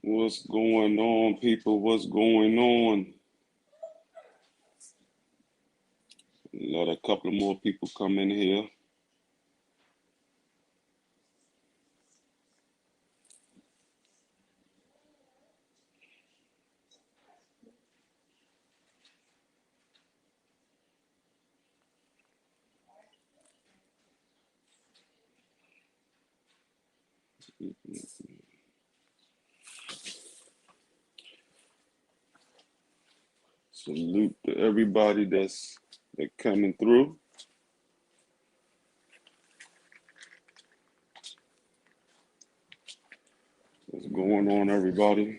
What's going on, people? What's going on? Let a couple more people come in here. Salute to everybody that's coming through. What's going on, everybody?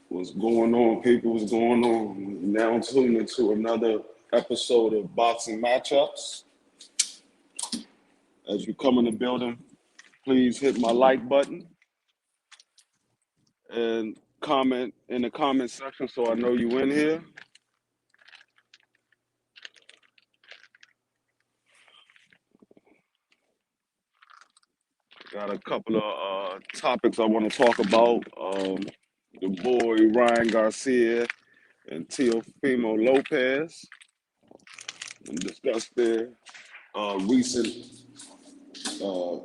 What's going on, people? What's going on? Now tuning into another episode of Boxing Matchups. As you come in the building, please hit my like button and comment in the comment section so I know you in here. Got a couple of topics I want to talk about. The boy Ryan Garcia and Teofimo Lopez, and discuss their recent uh,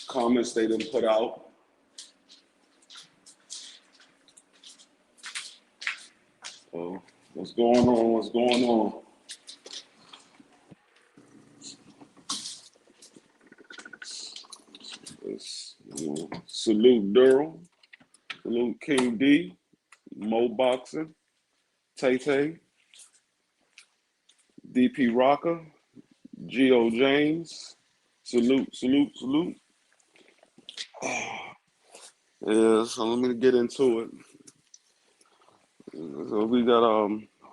comments they didn't put out. What's going on? What's going on? Salute Durham, salute King D, Mo Boxing, Tay Tay, DP Rocker, Geo James, salute, salute, salute. Yeah, so let me get into it. So we got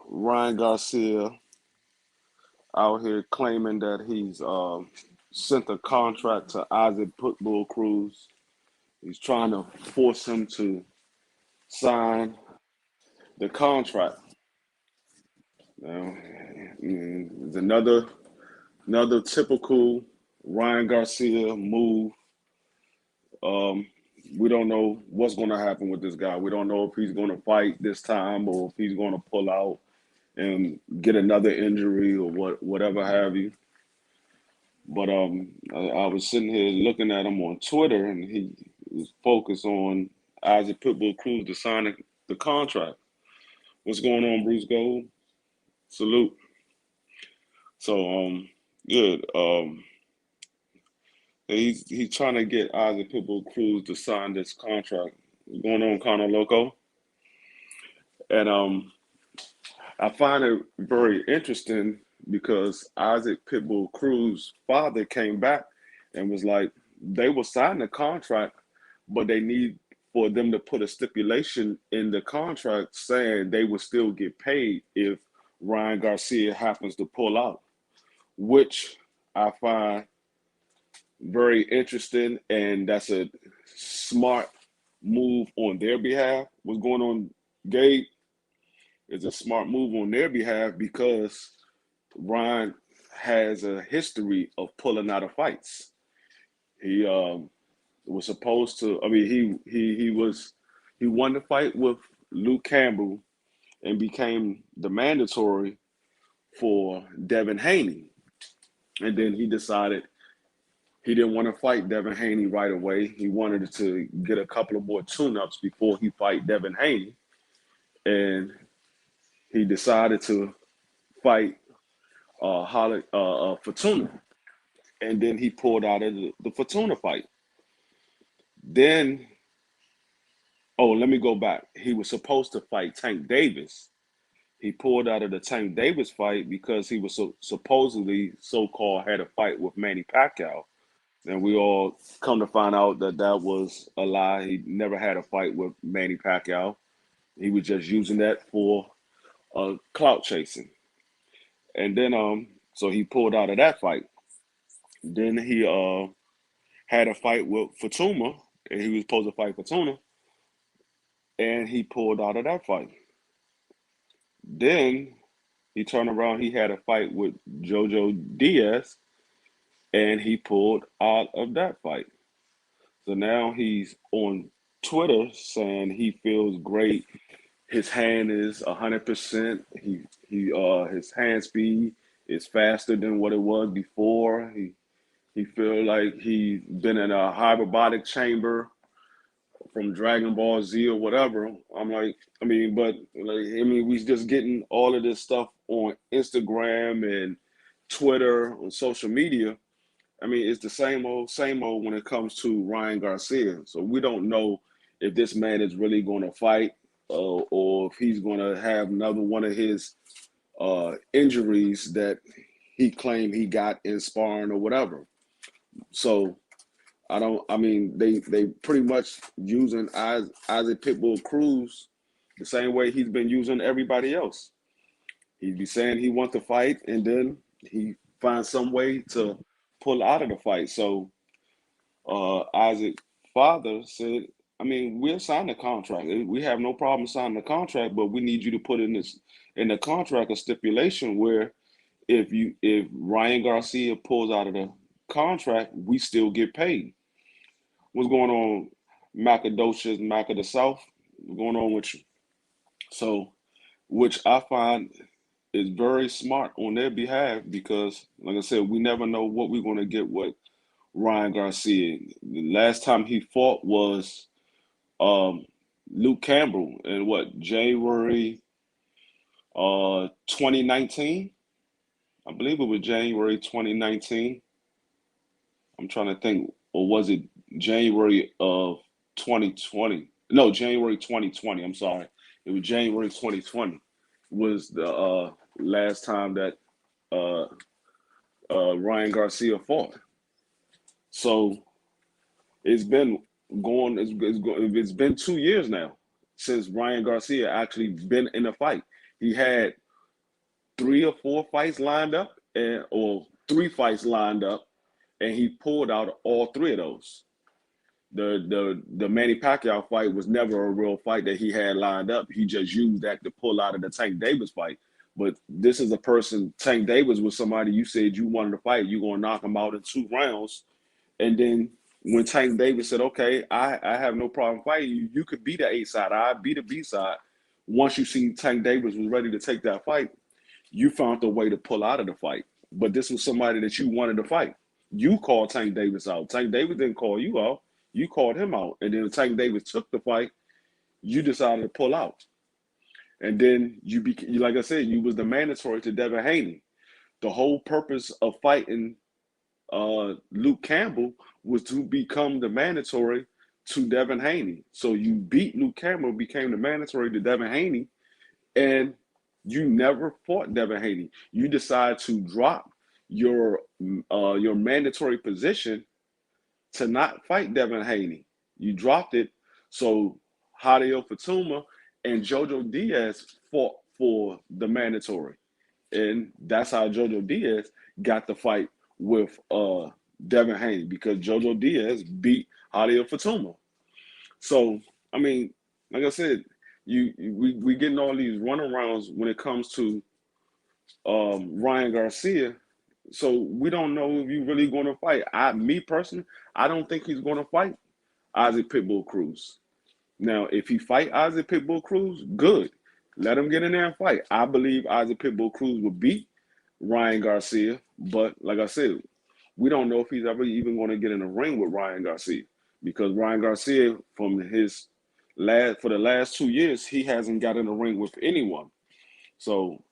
Ryan Garcia out here claiming that he's sent a contract to Isaac Pitbull Cruz. He's trying to force him to sign the contract. Now, it's another typical Ryan Garcia move. We don't know what's going to happen with this guy. We don't know if he's going to fight this time or if he's going to pull out and get another injury or whatever have you. But I was sitting here looking at him on Twitter, and he was focused on Isaac Pitbull Cruz to sign the contract. What's going on, Bruce Gold? Salute. So good. He's trying to get Isaac Pitbull Cruz to sign this contract. What's going on, Conor Loco? And I find it very interesting because Isaac Pitbull Cruz's father came back and was like, they will sign the contract, but they need for them to put a stipulation in the contract saying they will still get paid if Ryan Garcia happens to pull out, which I find very interesting, and that's a smart move on their behalf. What's going on, Gabe? Is a smart move on their behalf because Ryan has a history of pulling out of fights. He was supposed to. I mean, he won the fight with Luke Campbell and became the mandatory for Devin Haney, and then he decided he didn't want to fight Devin Haney right away. He wanted to get a couple of more tune-ups before he fight Devin Haney, and he decided to fight Fortuna, and then he pulled out of the Fortuna fight. Then, let me go back. He was supposed to fight Tank Davis. He pulled out of the Tank Davis fight because he was supposedly so-called had a fight with Manny Pacquiao. And we all come to find out that that was a lie. He never had a fight with Manny Pacquiao. He was just using that for clout chasing. And then, so he pulled out of that fight. Then he had a fight with Fortuna, and he was supposed to fight Fortuna, and he pulled out of that fight. Then he turned around. He had a fight with Jojo Diaz, and he pulled out of that fight. So now he's on Twitter saying he feels great. His hand is 100%. His hand speed is faster than what it was before. He feel like he's been in a hyperbolic chamber from Dragon Ball Z or whatever. I'm like, we just getting all of this stuff on Instagram and Twitter on social media. I mean, it's the same old when it comes to Ryan Garcia. So we don't know if this man is really going to fight, or if he's going to have another one of his injuries that he claimed he got in sparring or whatever. So I don't. I mean, they pretty much using Isaac Pitbull Cruz the same way he's been using everybody else. He'd be saying he wants to fight, and then he finds some way to pull out of the fight. So Isaac's father said, I mean, we'll sign the contract. We have no problem signing the contract, but we need you to put in the contract a stipulation where if Ryan Garcia pulls out of the contract, we still get paid. What's going on, Macadocious, Mac of the South? What's going on with you? So, which I find is very smart on their behalf because, like I said, we never know what we're going to get with Ryan Garcia. The last time he fought was um, Luke Campbell in what, January 2019? I believe it was January 2019. I'm trying to think, or was it January of 2020? No, January 2020. I'm sorry. It was January 2020 was the last time that uh, Ryan Garcia fought. So it's been it's been 2 years now since Ryan Garcia actually been in a fight. He had 3 or 4 fights lined up, or 3 fights lined up, and he pulled out all 3 of those. The Manny Pacquiao fight was never a real fight that he had lined up. He just used that to pull out of the Tank Davis fight. But this is a person. Tank Davis was somebody you said you wanted to fight. You're gonna knock him out in 2 rounds, and then when Tank Davis said, "Okay, I have no problem fighting you. You could be the A side. I be the B side." Once you see Tank Davis was ready to take that fight, you found a way to pull out of the fight. But this was somebody that you wanted to fight. You called Tank Davis out. Tank Davis didn't call you out. You called him out. And then Tank Davis took the fight. You decided to pull out. And then like I said, you was the mandatory to Devin Haney. The whole purpose of fighting Luke Campbell was to become the mandatory to Devin Haney. So you beat Luke Campbell, became the mandatory to Devin Haney, and you never fought Devin Haney. You decide to drop your mandatory position to not fight Devin Haney. You dropped it, so Hideo Fatuma and Jojo Diaz fought for the mandatory, and that's how Jojo Diaz got the fight with Devin Haney because Jojo Diaz beat Hideo Fatuma. So I mean, like I said, we getting all these runarounds when it comes to Ryan Garcia. So we don't know if he's really going to fight. Me personally, I don't think he's going to fight Isaac Pitbull Cruz. Now, if he fight Isaac Pitbull Cruz, good. Let him get in there and fight. I believe Isaac Pitbull Cruz will beat Ryan Garcia, but like I said, we don't know if he's ever even going to get in a ring with Ryan Garcia because Ryan Garcia, for the last 2 years, he hasn't got in a ring with anyone. So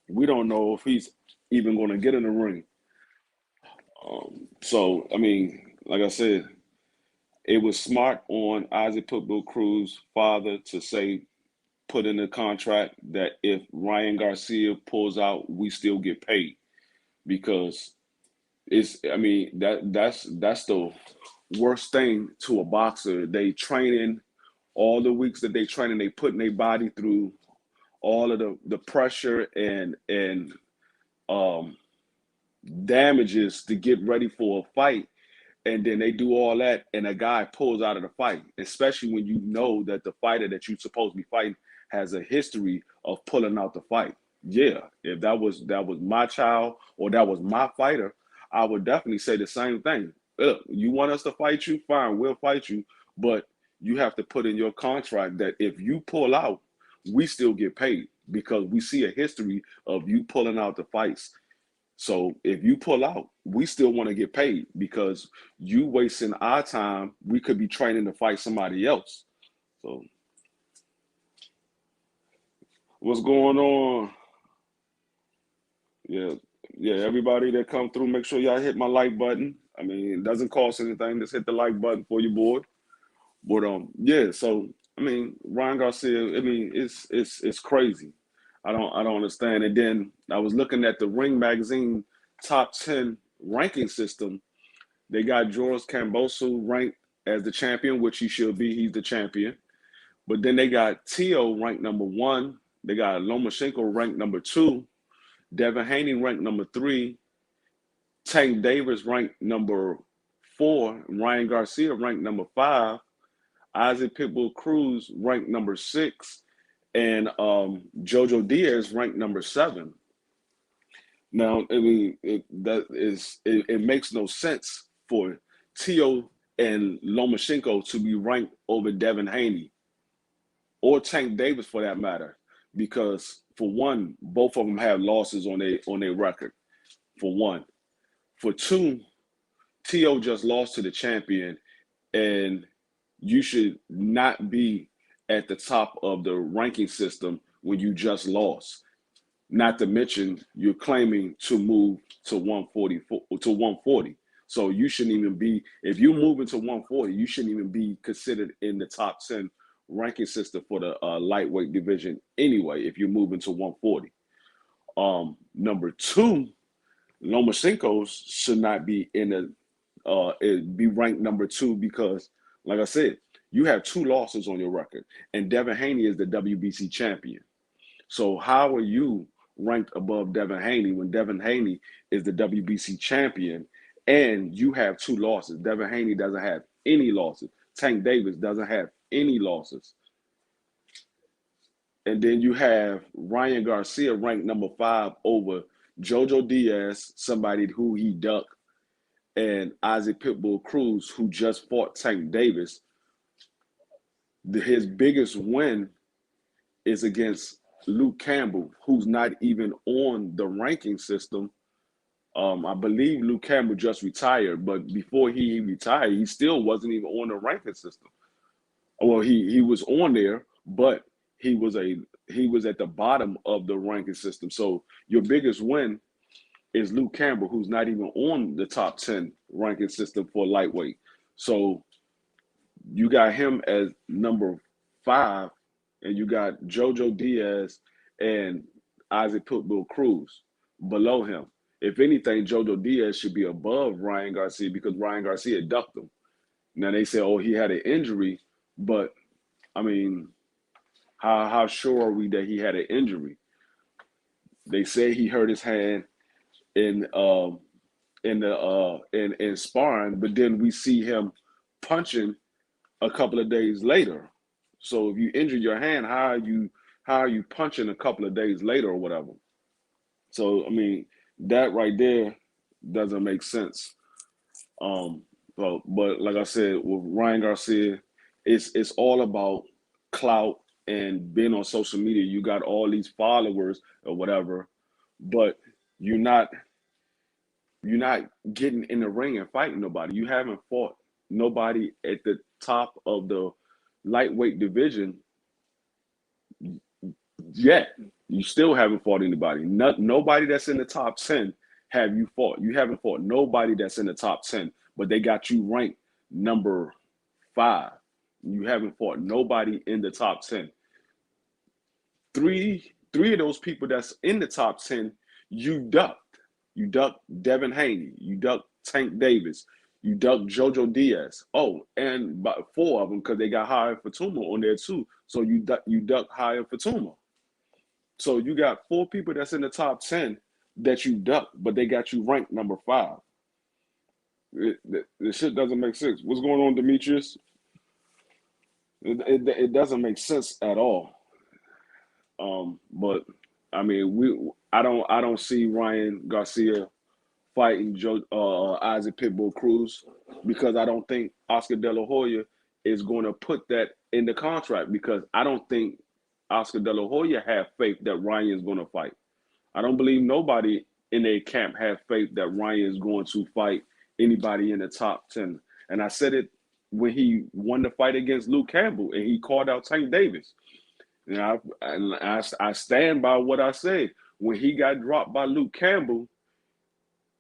we don't know if he's even going to get in the ring. So I mean, like I said, it was smart on Isaac Pitbull Cruz's father to say, put in the contract that if Ryan Garcia pulls out, we still get paid because I mean, that's the worst thing to a boxer. They training all the weeks that they training, they putting their body through all of the pressure and um, damages to get ready for a fight, and then they do all that, and a guy pulls out of the fight, especially when you know that the fighter that you're supposed to be fighting has a history of pulling out the fight. Yeah, if that was my child or that was my fighter, I would definitely say the same thing. Look, you want us to fight you? Fine, we'll fight you, but you have to put in your contract that if you pull out, we still get paid because we see a history of you pulling out the fights. So if you pull out, we still want to get paid because you wasting our time. We could be training to fight somebody else. So what's going on? Yeah, yeah. Everybody that come through, make sure y'all hit my like button. I mean, it doesn't cost anything. Just hit the like button for your boy. But yeah. So I mean, Ryan Garcia. I mean, it's crazy. I don't understand. And then I was looking at the Ring Magazine top 10 ranking system. They got George Kambosos ranked as the champion, which he should be. He's the champion. But then they got Tio ranked number 1. They got Lomachenko ranked number 2. Devin Haney ranked number 3. Tank Davis ranked number 4. Ryan Garcia ranked number 5. Isaac Pitbull Cruz ranked number 6. And Jojo Diaz ranked number 7. Now, I mean, it makes no sense for Tio and Lomachenko to be ranked over Devin Haney or Tank Davis for that matter, because for one, both of them have losses on their record. For one, for two, Tio just lost to the champion, and you should not be at the top of the ranking system when you just lost. Not to mention, you're claiming to move to 140. So you shouldn't even be, if you move into 140, you shouldn't even be considered in the top 10 ranking system for the lightweight division anyway, if you move into 140. Number 2, Lomachenko should not be in be ranked number 2 because, like I said, you have 2 losses on your record, and Devin Haney is the WBC champion. So how are you ranked above Devin Haney when Devin Haney is the WBC champion and you have 2 losses? Devin Haney doesn't have any losses. Tank Davis doesn't have any losses. And then you have Ryan Garcia ranked number 5 over Jojo Diaz, somebody who he ducked, and Isaac Pitbull Cruz, who just fought Tank Davis. His biggest win is against Luke Campbell, who's not even on the ranking system. I believe Luke Campbell just retired, but before he retired, he still wasn't even on the ranking system. Well, he was on there, but he was at the bottom of the ranking system. So your biggest win is Luke Campbell, who's not even on the top 10 ranking system for lightweight. So you got him as number 5, and you got Jojo Diaz and Isaac Pitbull Cruz below him. If anything, Jojo Diaz should be above Ryan Garcia because Ryan Garcia ducked him. Now they say, oh, he had an injury, but I mean, how sure are we that he had an injury? They say he hurt his hand in sparring, but then we see him punching a couple of days later. So if you injure your hand, how are you punching a couple of days later or whatever? So I mean, that right there doesn't make sense. But like I said, with Ryan Garcia, it's all about clout and being on social media. You got all these followers or whatever, but you're not getting in the ring and fighting nobody. You haven't fought nobody at the top of the lightweight division yet. You still haven't fought anybody. Nobody that's in the top 10 have you fought. You haven't fought nobody that's in the top 10, but they got you ranked number 5. You haven't fought nobody in the top 10. Three of those people that's in the top 10, you ducked. You ducked Devin Haney. You ducked Tank Davis. You ducked Jojo Diaz. Oh, and about 4 of them because they got Haya Fatuma on there too. So you ducked Haya Fatuma. So you got 4 people that's in the top 10 that you ducked, but they got you ranked number 5. The shit doesn't make sense. What's going on, Demetrius? It doesn't make sense at all. But I mean, I don't see Ryan Garcia fighting Isaac Pitbull Cruz because I don't think Oscar De La Hoya is going to put that in the contract because I don't think Oscar De La Hoya have faith that Ryan is going to fight. I don't believe nobody in their camp have faith that Ryan is going to fight anybody in the top 10. And I said it when he won the fight against Luke Campbell and he called out Tank Davis. I stand by what I said. When he got dropped by Luke Campbell,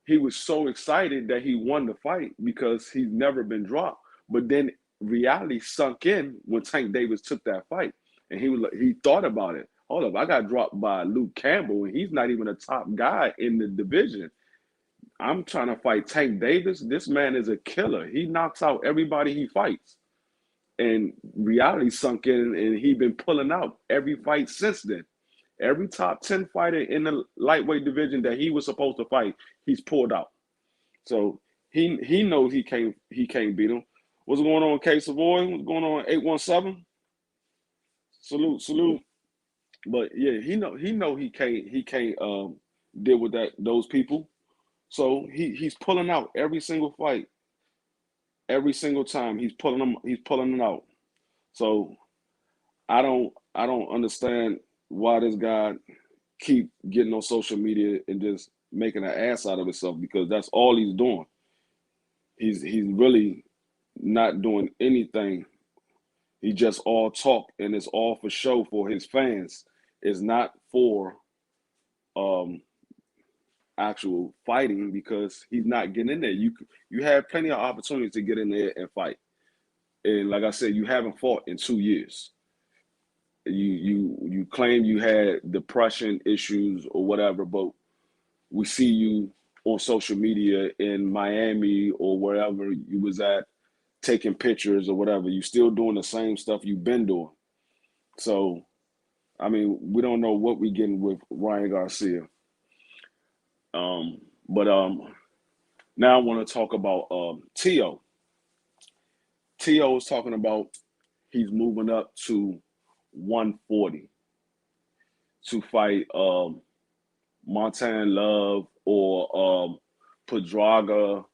he was so excited that he won the fight because he's never been dropped. But then reality sunk in when Tank Davis took that fight, and he thought about it. Hold up, I got dropped by Luke Campbell, and he's not even a top guy in the division. I'm trying to fight Tank Davis. This man is a killer. He knocks out everybody he fights. And reality sunk in, and he's been pulling out every fight since then. Every top 10 fighter in the lightweight division that he was supposed to fight, he's pulled out. So he knows he can't beat him. What's going on, K Savoy? What's going on, 817? Salute. But yeah, he know he can't deal with those people. So he's pulling out every single fight. Every single time he's pulling them out. So I don't understand why this guy keep getting on social media and just making an ass out of himself because that's all he's doing. He's really not doing anything. He just all talk and it's all for show for his fans. It's not for actual fighting because he's not getting in there. You have plenty of opportunities to get in there and fight. And like I said, you haven't fought in 2 years. You claim you had depression issues or whatever, but we see you on social media in Miami or wherever you was at taking pictures or whatever. You still doing the same stuff you've been doing. So, I mean, we don't know what we're getting with Ryan Garcia. But now I want to talk about Tio. Tio is talking about he's moving up to 140 to fight Montana Love or Pedraga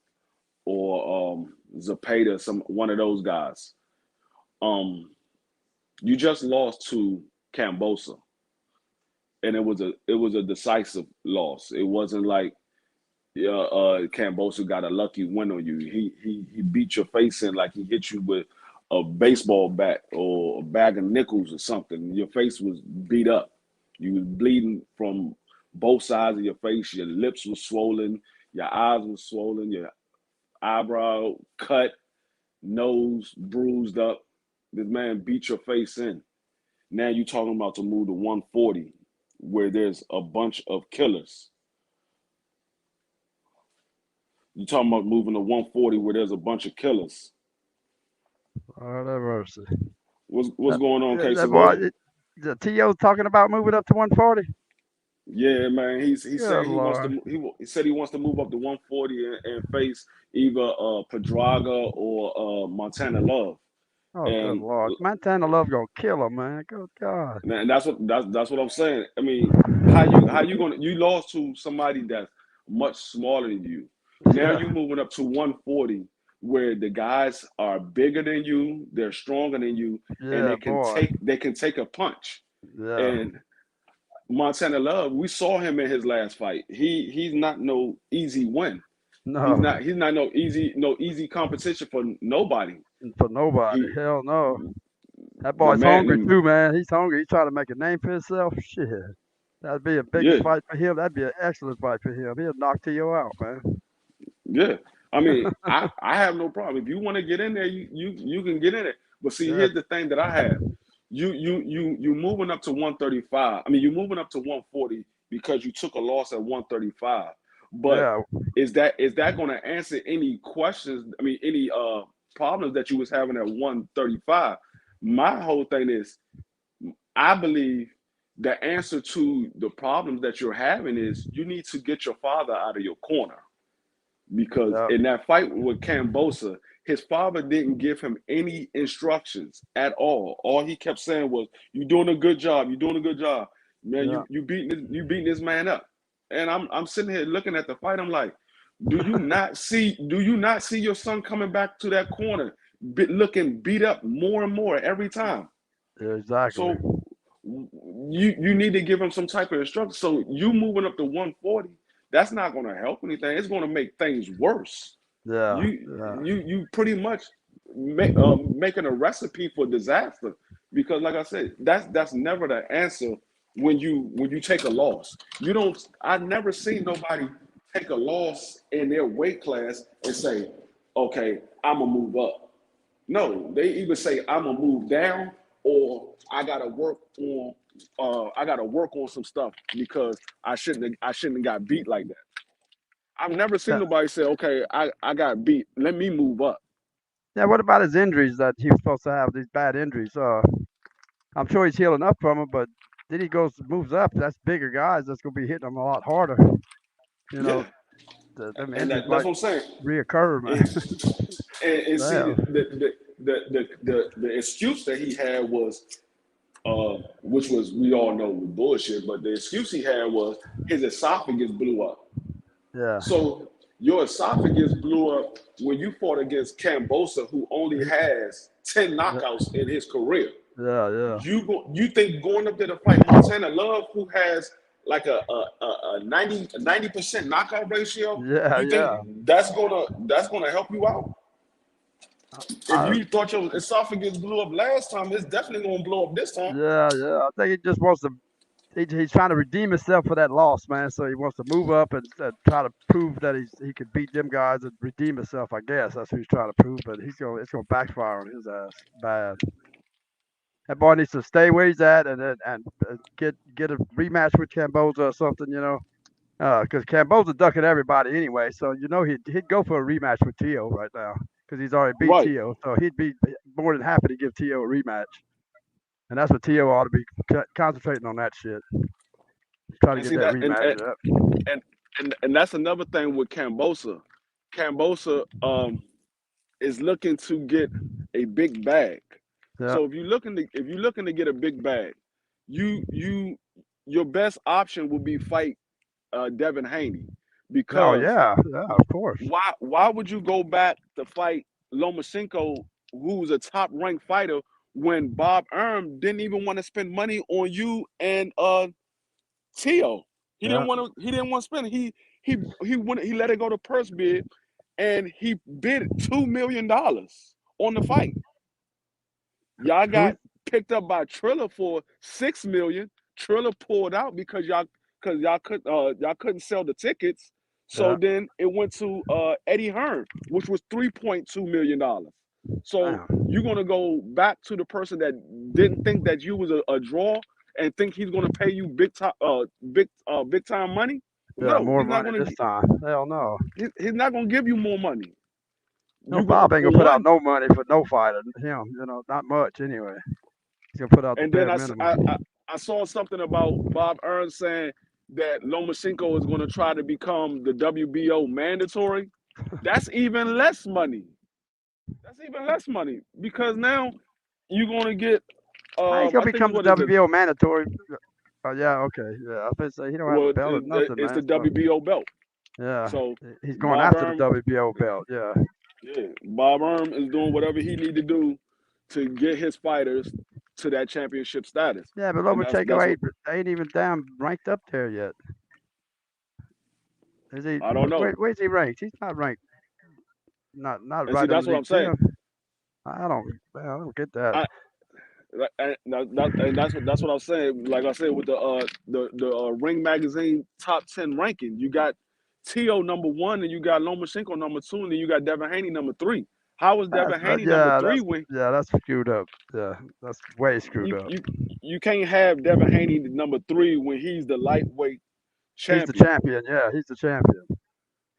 or Zapata, one of those guys. You just lost to Cambosa, and it was a decisive loss. It wasn't like Cambosa got a lucky win on you. He beat your face in like he hit you with a baseball bat or a bag of nickels or something. Your face was beat up. You was bleeding from both sides of your face. Your lips were swollen. Your eyes were swollen. Your eyebrow cut. Nose bruised up. This man beat your face in. Now you're talking about to move to 140 where there's a bunch of killers. You're talking about moving to 140 where there's a bunch of killers. Lord have mercy. What's going on, K That boy, Savoy? the T.O. talking about moving up to 140. Yeah, man. He's Good saying Lord. he said he wants to move up to 140 and face either Pedraga or Montana Love. Oh, good And Lord. Montana Love gonna kill him, man. Good God. that's what I'm saying. I mean, how you gonna you lost to somebody that's much smaller than you. Now Yeah, you moving up to 140 where the guys are bigger than you, they're stronger than you, and yeah, boy. they can take a punch. Yeah. And Montana Love, we saw him in his last fight. He's not no easy win. No, He's not no easy competition for nobody. for nobody. He Hell no. That the boy's hungry man too, man. He's hungry. He's trying to make a name for himself. Shit. That'd be a biggest yeah, fight for him. That'd be an excellent fight for him. He'll knock T.O. out, man. yeah. I mean, I have no problem. If you want to get in there, you can get in it. But see, Yeah, here's the thing that I have. You moving up to 135. I mean, you're moving up to 140 because you took a loss at 135. But yeah. is that going to answer any questions? I mean, any problems that you was having at 135? My whole thing is, I believe the answer to the problems that you're having is you need to get your father out of your corner. because Yep. in that fight with Cambosa, his father didn't give him any instructions at all. All he kept saying was, "You're doing a good job. You're doing a good job, man. Yeah. You beating this man up." And I'm sitting here looking at the fight. I'm like, do you not see your son coming back to that corner, looking beat up more and more every time? Yeah, exactly. So you need to give him some type of instruction. So you moving up to 140, that's not going to help anything. It's going to make things worse. Yeah. You Yeah. you pretty much making a recipe for disaster, because like I said, that's never the answer when you take a loss. You don't. I've never seen nobody take a loss in their weight class and say, okay, I'm gonna move up. No, they either say I'm gonna move down, or I gotta work on some stuff because I shouldn't have got beat like that. I've never seen Yeah. nobody say, okay, I got beat. Let me move up. Yeah. What about his injuries that he was supposed to have? These bad injuries. I'm sure he's healing up from them, but then he moves up. That's bigger guys. That's gonna be hitting him a lot harder. You know, Yeah, them and injuries that's might what I'm saying. reoccur, And, man. and see, Damn. the excuse that he had was, which was, we all know, was bullshit. But the excuse he had was his esophagus blew up. Yeah. So your esophagus blew up when you fought against Cambosa, who only has 10 Yeah. knockouts in his career. Yeah. Yeah. You think going up there to fight Montana Love, who has like a 90% knockout ratio, Yeah. you think Yeah. that's gonna help you out? If I, you thought your esophagus blew up last time, it's definitely gonna blow up this time. yeah. Yeah. I think he just wants to. He's trying to redeem himself for that loss, man. So he wants to move up and try to prove that he could beat them guys and redeem himself. I guess that's what he's trying to prove. But it's gonna backfire on his ass bad. That boy needs to stay where he's at and get a rematch with Camboza or something, you know. Because Camboza ducking everybody anyway, so you know he'd go for a rematch with Tio right now because he's already beat Right. Tio, so he'd be more than happy to give Tio a rematch, and that's what Tio ought to be concentrating on that shit, try to And get see that that rematch. Yep. and and that's another thing with Cambosa. Cambosa is looking to get a big bag. Yep. So if you're looking to get a big bag, you your best option would be fight Devin Haney, Oh because yeah, yeah, of course. why would you go back to fight Lomachenko, who's a top ranked fighter, when Bob Erm didn't even want to spend money on you and Tio? He didn't Yeah, want to. He didn't want to spend. He let it go to purse bid, and he bid $2 million on the fight. Y'all who's got picked up by Triller for 6 million. Triller pulled out because y'all couldn't sell the tickets. So yeah. then it went to Eddie Hearn, which was $3.2 million. So Damn. you're gonna go back to the person that didn't think that you was a draw and think he's gonna pay you big time money? Yeah, No, more he's not money gonna. this time. Hell no. He's not gonna give you more money. No, You go Bob ain't for gonna put out one. no money for no fighter. Him, not much anyway. He's gonna put out the And then bare I, minimum. I saw something about Bob Ernst saying that Lomachenko is going to try to become the WBO mandatory. That's even less money. That's even less money, because now you're going to get, How he's gonna I think it's become the what is it? WBO mandatory? Oh yeah, okay, yeah. I was say he don't have a Well, belt or nothing, it's the man. So WBO belt. yeah, So he's going Bob after the Erm, WBO belt. Yeah, yeah, Bob Erm is doing whatever he need to do to get his fighters to that championship status, yeah. But and that's Lomachenko what ain't even damn ranked up there yet. Is he? I don't know. Where's he ranked? He's not ranked. Not And see, right that's what underneath I'm saying. them. I don't get that. I, and that's what I was saying. Like I said, with the Ring Magazine top 10 ranking, you got Tio number one, and you got Lomachenko number two, and then you got Devin Haney number three. How was Devin Haney number three when That's screwed up. Yeah, that's way screwed you up. you you can't have Devin Haney number three when he's the lightweight He's the champion? champion. Yeah, he's the champion.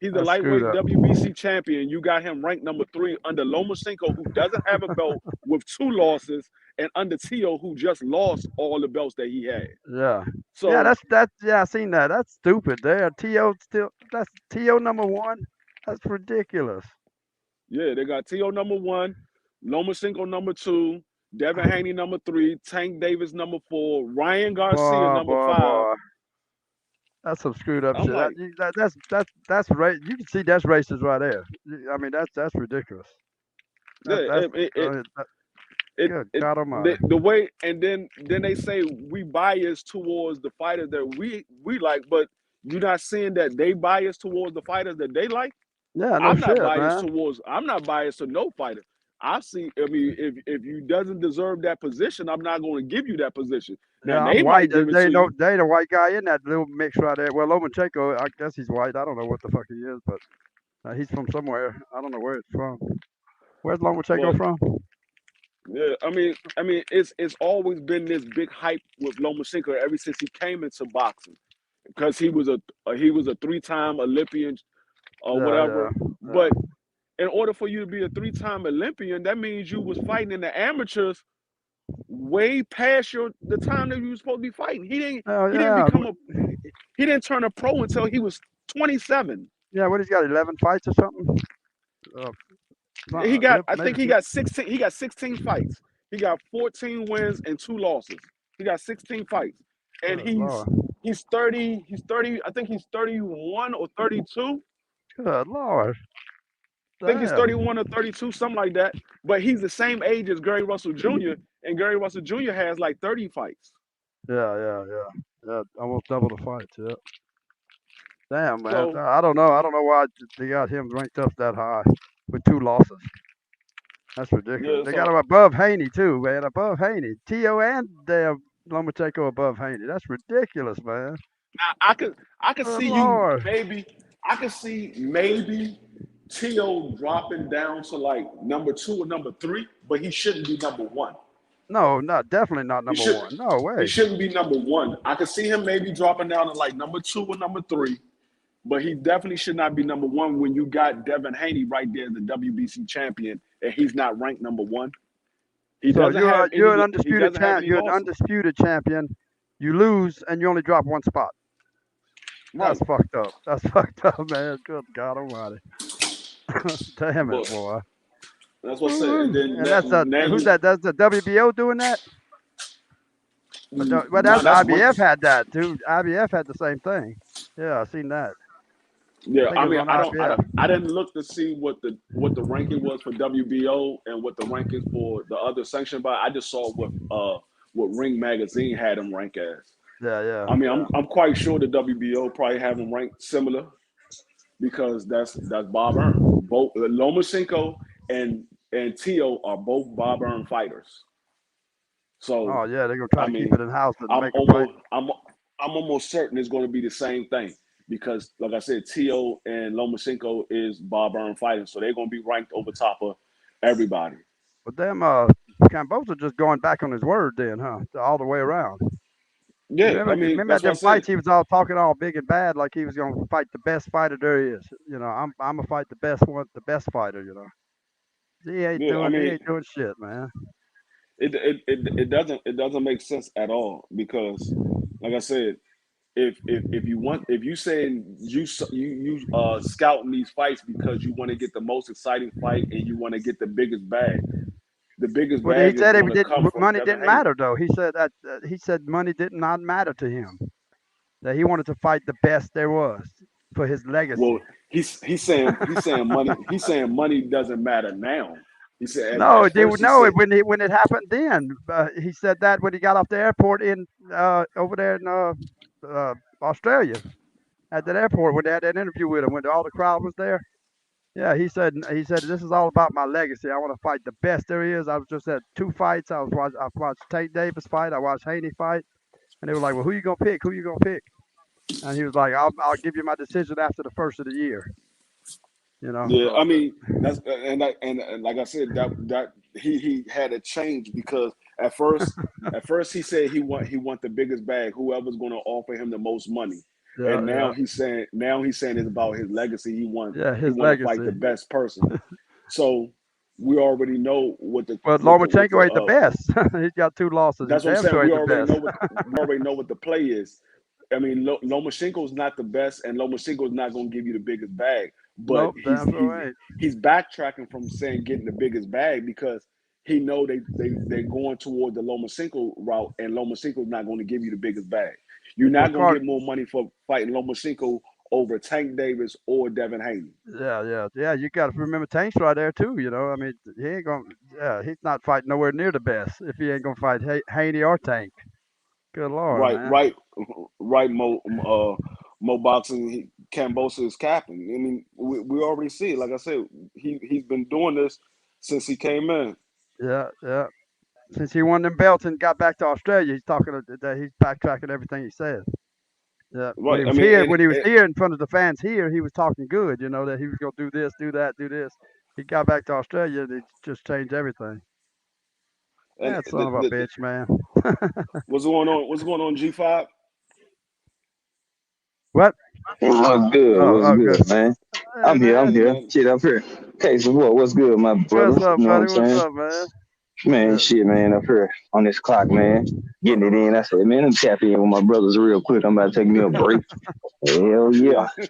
He's the That's screwed lightweight up. WBC champion. You got him ranked number three under Lomachenko, who doesn't have a belt with two losses, and under Tio, who just lost all the belts that he had. Yeah. Yeah, So that's yeah, I seen that. That's stupid. There, To still that's To number one. That's ridiculous. Yeah, they got T.O. number one, Lomachenko number two, Devin Haney number three, Tank Davis number four, Ryan Garcia Boy, number boy, five. boy. That's some screwed up I'm shit. like, That's You can see that's racist right there. I mean, that's ridiculous. yeah, That's it good God Almighty. the way, and then they say we bias towards the fighters that we like, but you're not seeing that they bias towards the fighters that they like. Yeah, no shit, man. I'm not biased to no fighter. I see. I mean, if you doesn't deserve that position, I'm not going to give you that position. Now Yeah, I'm they white. might give it They to know you. they the white guy in that little mix right there. Well, Lomachenko, I guess he's white. I don't know what the fuck he is, but he's from somewhere. I don't know where it's from. Where's Lomachenko But from? yeah, I mean, it's always been this big hype with Lomachenko ever since he came into boxing, because he was a 3-time Olympian or Yeah, yeah, whatever. yeah. But in order for you to be a 3-time Olympian, that means you was fighting in the amateurs way past the time that you were supposed to be fighting. Oh He didn't yeah, become a he didn't turn a pro until he was 27. yeah. What he's got? 11 fights or something? Uh, I maybe. think he got 16. He got 16 fights. He got 14 wins and 2 losses. He got 16 fights, and Good lord. he's 30. He's 30. I think he's 31 or 32. Good lord. I think he's Damn. 31 or 32, something like that. But he's the same age as Gary Russell Jr., and Gary Russell Jr. has like 30 fights. Yeah, yeah, yeah. Yeah, almost double the fights. Yeah. Damn, man. So I don't know. I don't know why they got him ranked up that high with 2 losses. That's ridiculous. yeah, They got so him above Haney too, man. Above Haney. T.O. and damn Lomachenko above Haney. That's ridiculous, man. now I could Good see you lord. maybe I could see maybe T.O. dropping down to like number two or number three, but he shouldn't be number one. No, not definitely not He number should one. No he way. shouldn't be number one. I could see him maybe dropping down to like number two or number three, but he definitely should not be number one when you got Devin Haney right there, the WBC champion, and he's not ranked number one. So you're an He undisputed doesn't have champ. any You're an losses. undisputed champion. You lose and you only drop 1 spot. That's Right. fucked up. That's fucked up, man. Good God Almighty. Damn it, But boy. that's what I said. And Woo-wee. then And that's now who's you that? That's the WBO doing that. Well, no, that's that's one. IBF had that too. IBF had the same thing. Yeah, I seen that. I Yeah, think I it was mean, on IBF. I didn't look to see what the ranking was for WBO and what the rankings for the other sanctioned by. I just saw what Ring Magazine had him rank as. Yeah, yeah, I mean, yeah. I'm quite sure the WBO probably have him ranked similar because that's Bob Earn. Both Lomachenko and Tio are both Bob Earn fighters. So Oh yeah, they're gonna try I to keep mean, it in house and I'm make a fight. almost I'm I'm almost certain it's going to be the same thing because, like I said, Tio and Lomachenko is Bob Earn fighting, so they're going to be ranked over top of everybody. But them Cambosa just going back on his word then, huh? All the way around. Yeah, I mean Remember at that's what I them said. fights he was all talking all big and bad like he was gonna fight the best fighter there is. I'm gonna fight the best one, the best fighter. Yeah, I He mean ain't doing shit, man. it doesn't make sense at all because, like I said, if you want if you saying you scouting these fights because you want to get the most exciting fight and you want to get the biggest Well, he bag is said going to come from money Devin didn't Haney. matter though. He said that he said money did not matter to him. That he wanted to fight the best there was for his Well, legacy. he's saying money doesn't matter now. He said No, at first he no. said, When it happened, then he said that when he got off the airport in over there in Australia at that airport when they had that interview with him when all the crowd was there. Yeah, he said this is all about my legacy. I want to fight the best there is. I was just at 2 fights. I watched Tate Davis fight. I watched Haney fight, and they were like, "Well, who you gonna pick? Who you gonna pick?" And he was like, "I'll give you my decision after the first of the year." yeah, So I mean and like I said that he had a change because at first he said he want the biggest bag, whoever's going to offer him the most money. yeah, And yeah, now he's saying it's about his legacy. yeah, He his want to fight legacy. the best person. So we already know But what the Lomachenko ain't the best. He's got 2 losses. He that's what I'm damn saying. sure ain't the best. We already know what the play is. I mean, Lomachenko's not the best, and Lomachenko's not going to give you the biggest bag. but Nope, damn sure ain't. he's backtracking from saying getting the biggest bag because he know they're going toward the Lomachenko route, and Lomachenko's not going to give you the biggest bag. You're Well, not going to get more money for fighting Lomachenko over Tank Davis or Devin Haney. yeah. You got to remember Tank's right there too. You know, I mean, he ain't gonna. Yeah, he's not fighting nowhere near the best if he ain't gonna fight Haney or Tank. Good lord, Right, man. right, right. Mo boxing. Cambosa is capping. I mean, we already see it. Like I said, he's been doing this since he came in. Yeah. Since he won them belts and got back to Australia, he's talking that he's backtracking everything he says. Yeah, when Right. he I was mean, here, when he was here in front of the fans here, he was talking good. You know that he was gonna do this, do that, do this. He got back to Australia, and he just changed everything. and That son of a bitch, man. what's going on? What's going on? G5. What? What's good? What's Oh, good. good, man? Hey, I'm man. Hey here. man. Shit, up here. Case of what? What's good, my brother? What's up, You know what buddy? I'm What's saying? up, man? Man, Yeah. shit, man, up here on this clock, man. Getting it in. I said, man, let me tap in with my brothers real quick. I'm about to take me a break. Hell Yeah. yeah.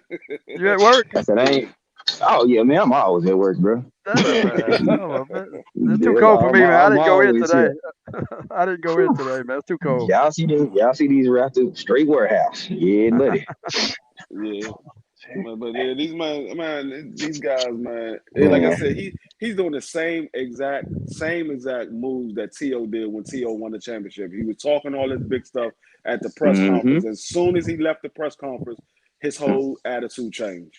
You at work? I said, I ain't. Oh, yeah, man, I'm always at work, bro. Damn, man. Oh, man. It's too Yeah, cold for me, man. I I'm didn't go in always today. here. I didn't go in today, man. It's too cold. Y'all see these rafters? Straight warehouse. Yeah, buddy. Yeah. But yeah, these guys, man. Like I Man. said, he's doing the same exact moves that T.O. did when T.O. won the championship. He was talking all this big stuff at the press Mm-hmm. conference. As soon as he left the press conference, his whole attitude changed.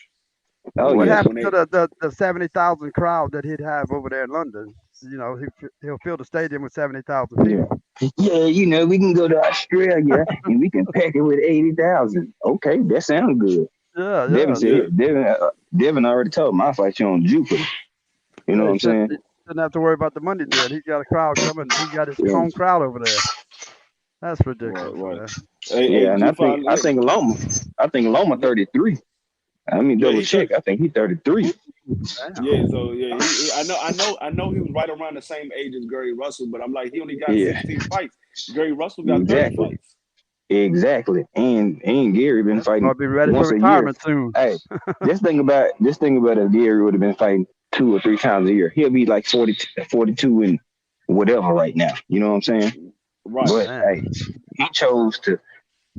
Oh, What yeah. When happened they to the 70,000 crowd that he'd have over there in London? You know, he'll fill the stadium with 70,000 Yeah. people. Yeah, we can go to Australia and we can pack it with 80,000. Okay, that sounds good. Devin Yeah. yeah, said, Devin already told him I'll fight you on Jupiter. You know Yeah, what I'm saying? he shouldn't have to worry about the money then. He's got a crowd coming. He got his Yeah, home crowd over there. That's right, ridiculous, right. man. yeah, Hey, and G5, I think Loma 33. I mean, yeah, double check. I think he's 33. yeah. Damn. So yeah, I know he was right around the same age as Gary Russell, but I'm like, he only got Yeah, 16 fights. Gary Russell got 30 exactly, fights. exactly. And Gary been That's gonna fighting be ready for once a year. retirement soon. Hey, this thing about if Gary would have been fighting 2 or 3 times a year, he'll be like 40, 42 and whatever right now. You know what I'm saying? Right. But Man. hey, he chose to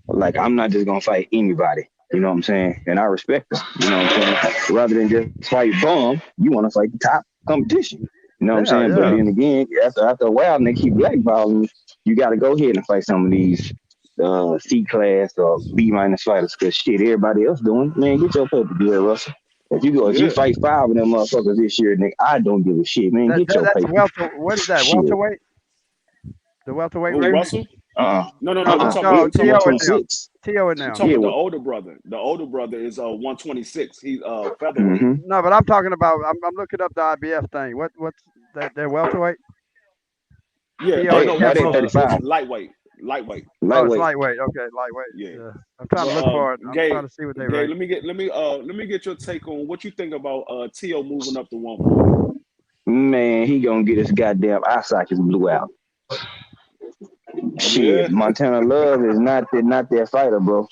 like I'm not just gonna fight anybody. You know what I'm saying? And I respect him. You know what I'm saying? Rather than just fight bum, you want to fight the top competition. You know what I'm saying? But Yeah. then again, after a while, and they keep blackballing you, you got to go ahead and fight some of these C class or B minus fighters. Cause shit, everybody else doing, man, get your paper, deal, Russell. If you Yeah. fight 5 of them motherfuckers this year, nigga, I don't give a shit, man. Get your That's paper. what is that? Shit. Welterweight? The welterweight Who, range? Russell? Uh-uh. No. We're No, talking about no, we're talking T.O. about and them. 126. T.O. and we're them. talking Yeah. about the older brother. The older brother is 126. He's featherweight. Mm-hmm. No, but I'm talking about. I'm looking up the IBF thing. What's that? Their welterweight? Yeah. T.O. Oh and no, They it's 35. lightweight. Lightweight. Oh, it's Lightweight. lightweight. Okay, lightweight. Yeah. Yeah, I'm trying to But look for it. I'm trying Gabe, to see what they Gabe, rank. let me get your take on what you think about T.O. moving up to 140. Man, he gonna get his goddamn eye sockets blew out. Yeah. Shit, Montana Love is not that fighter, bro.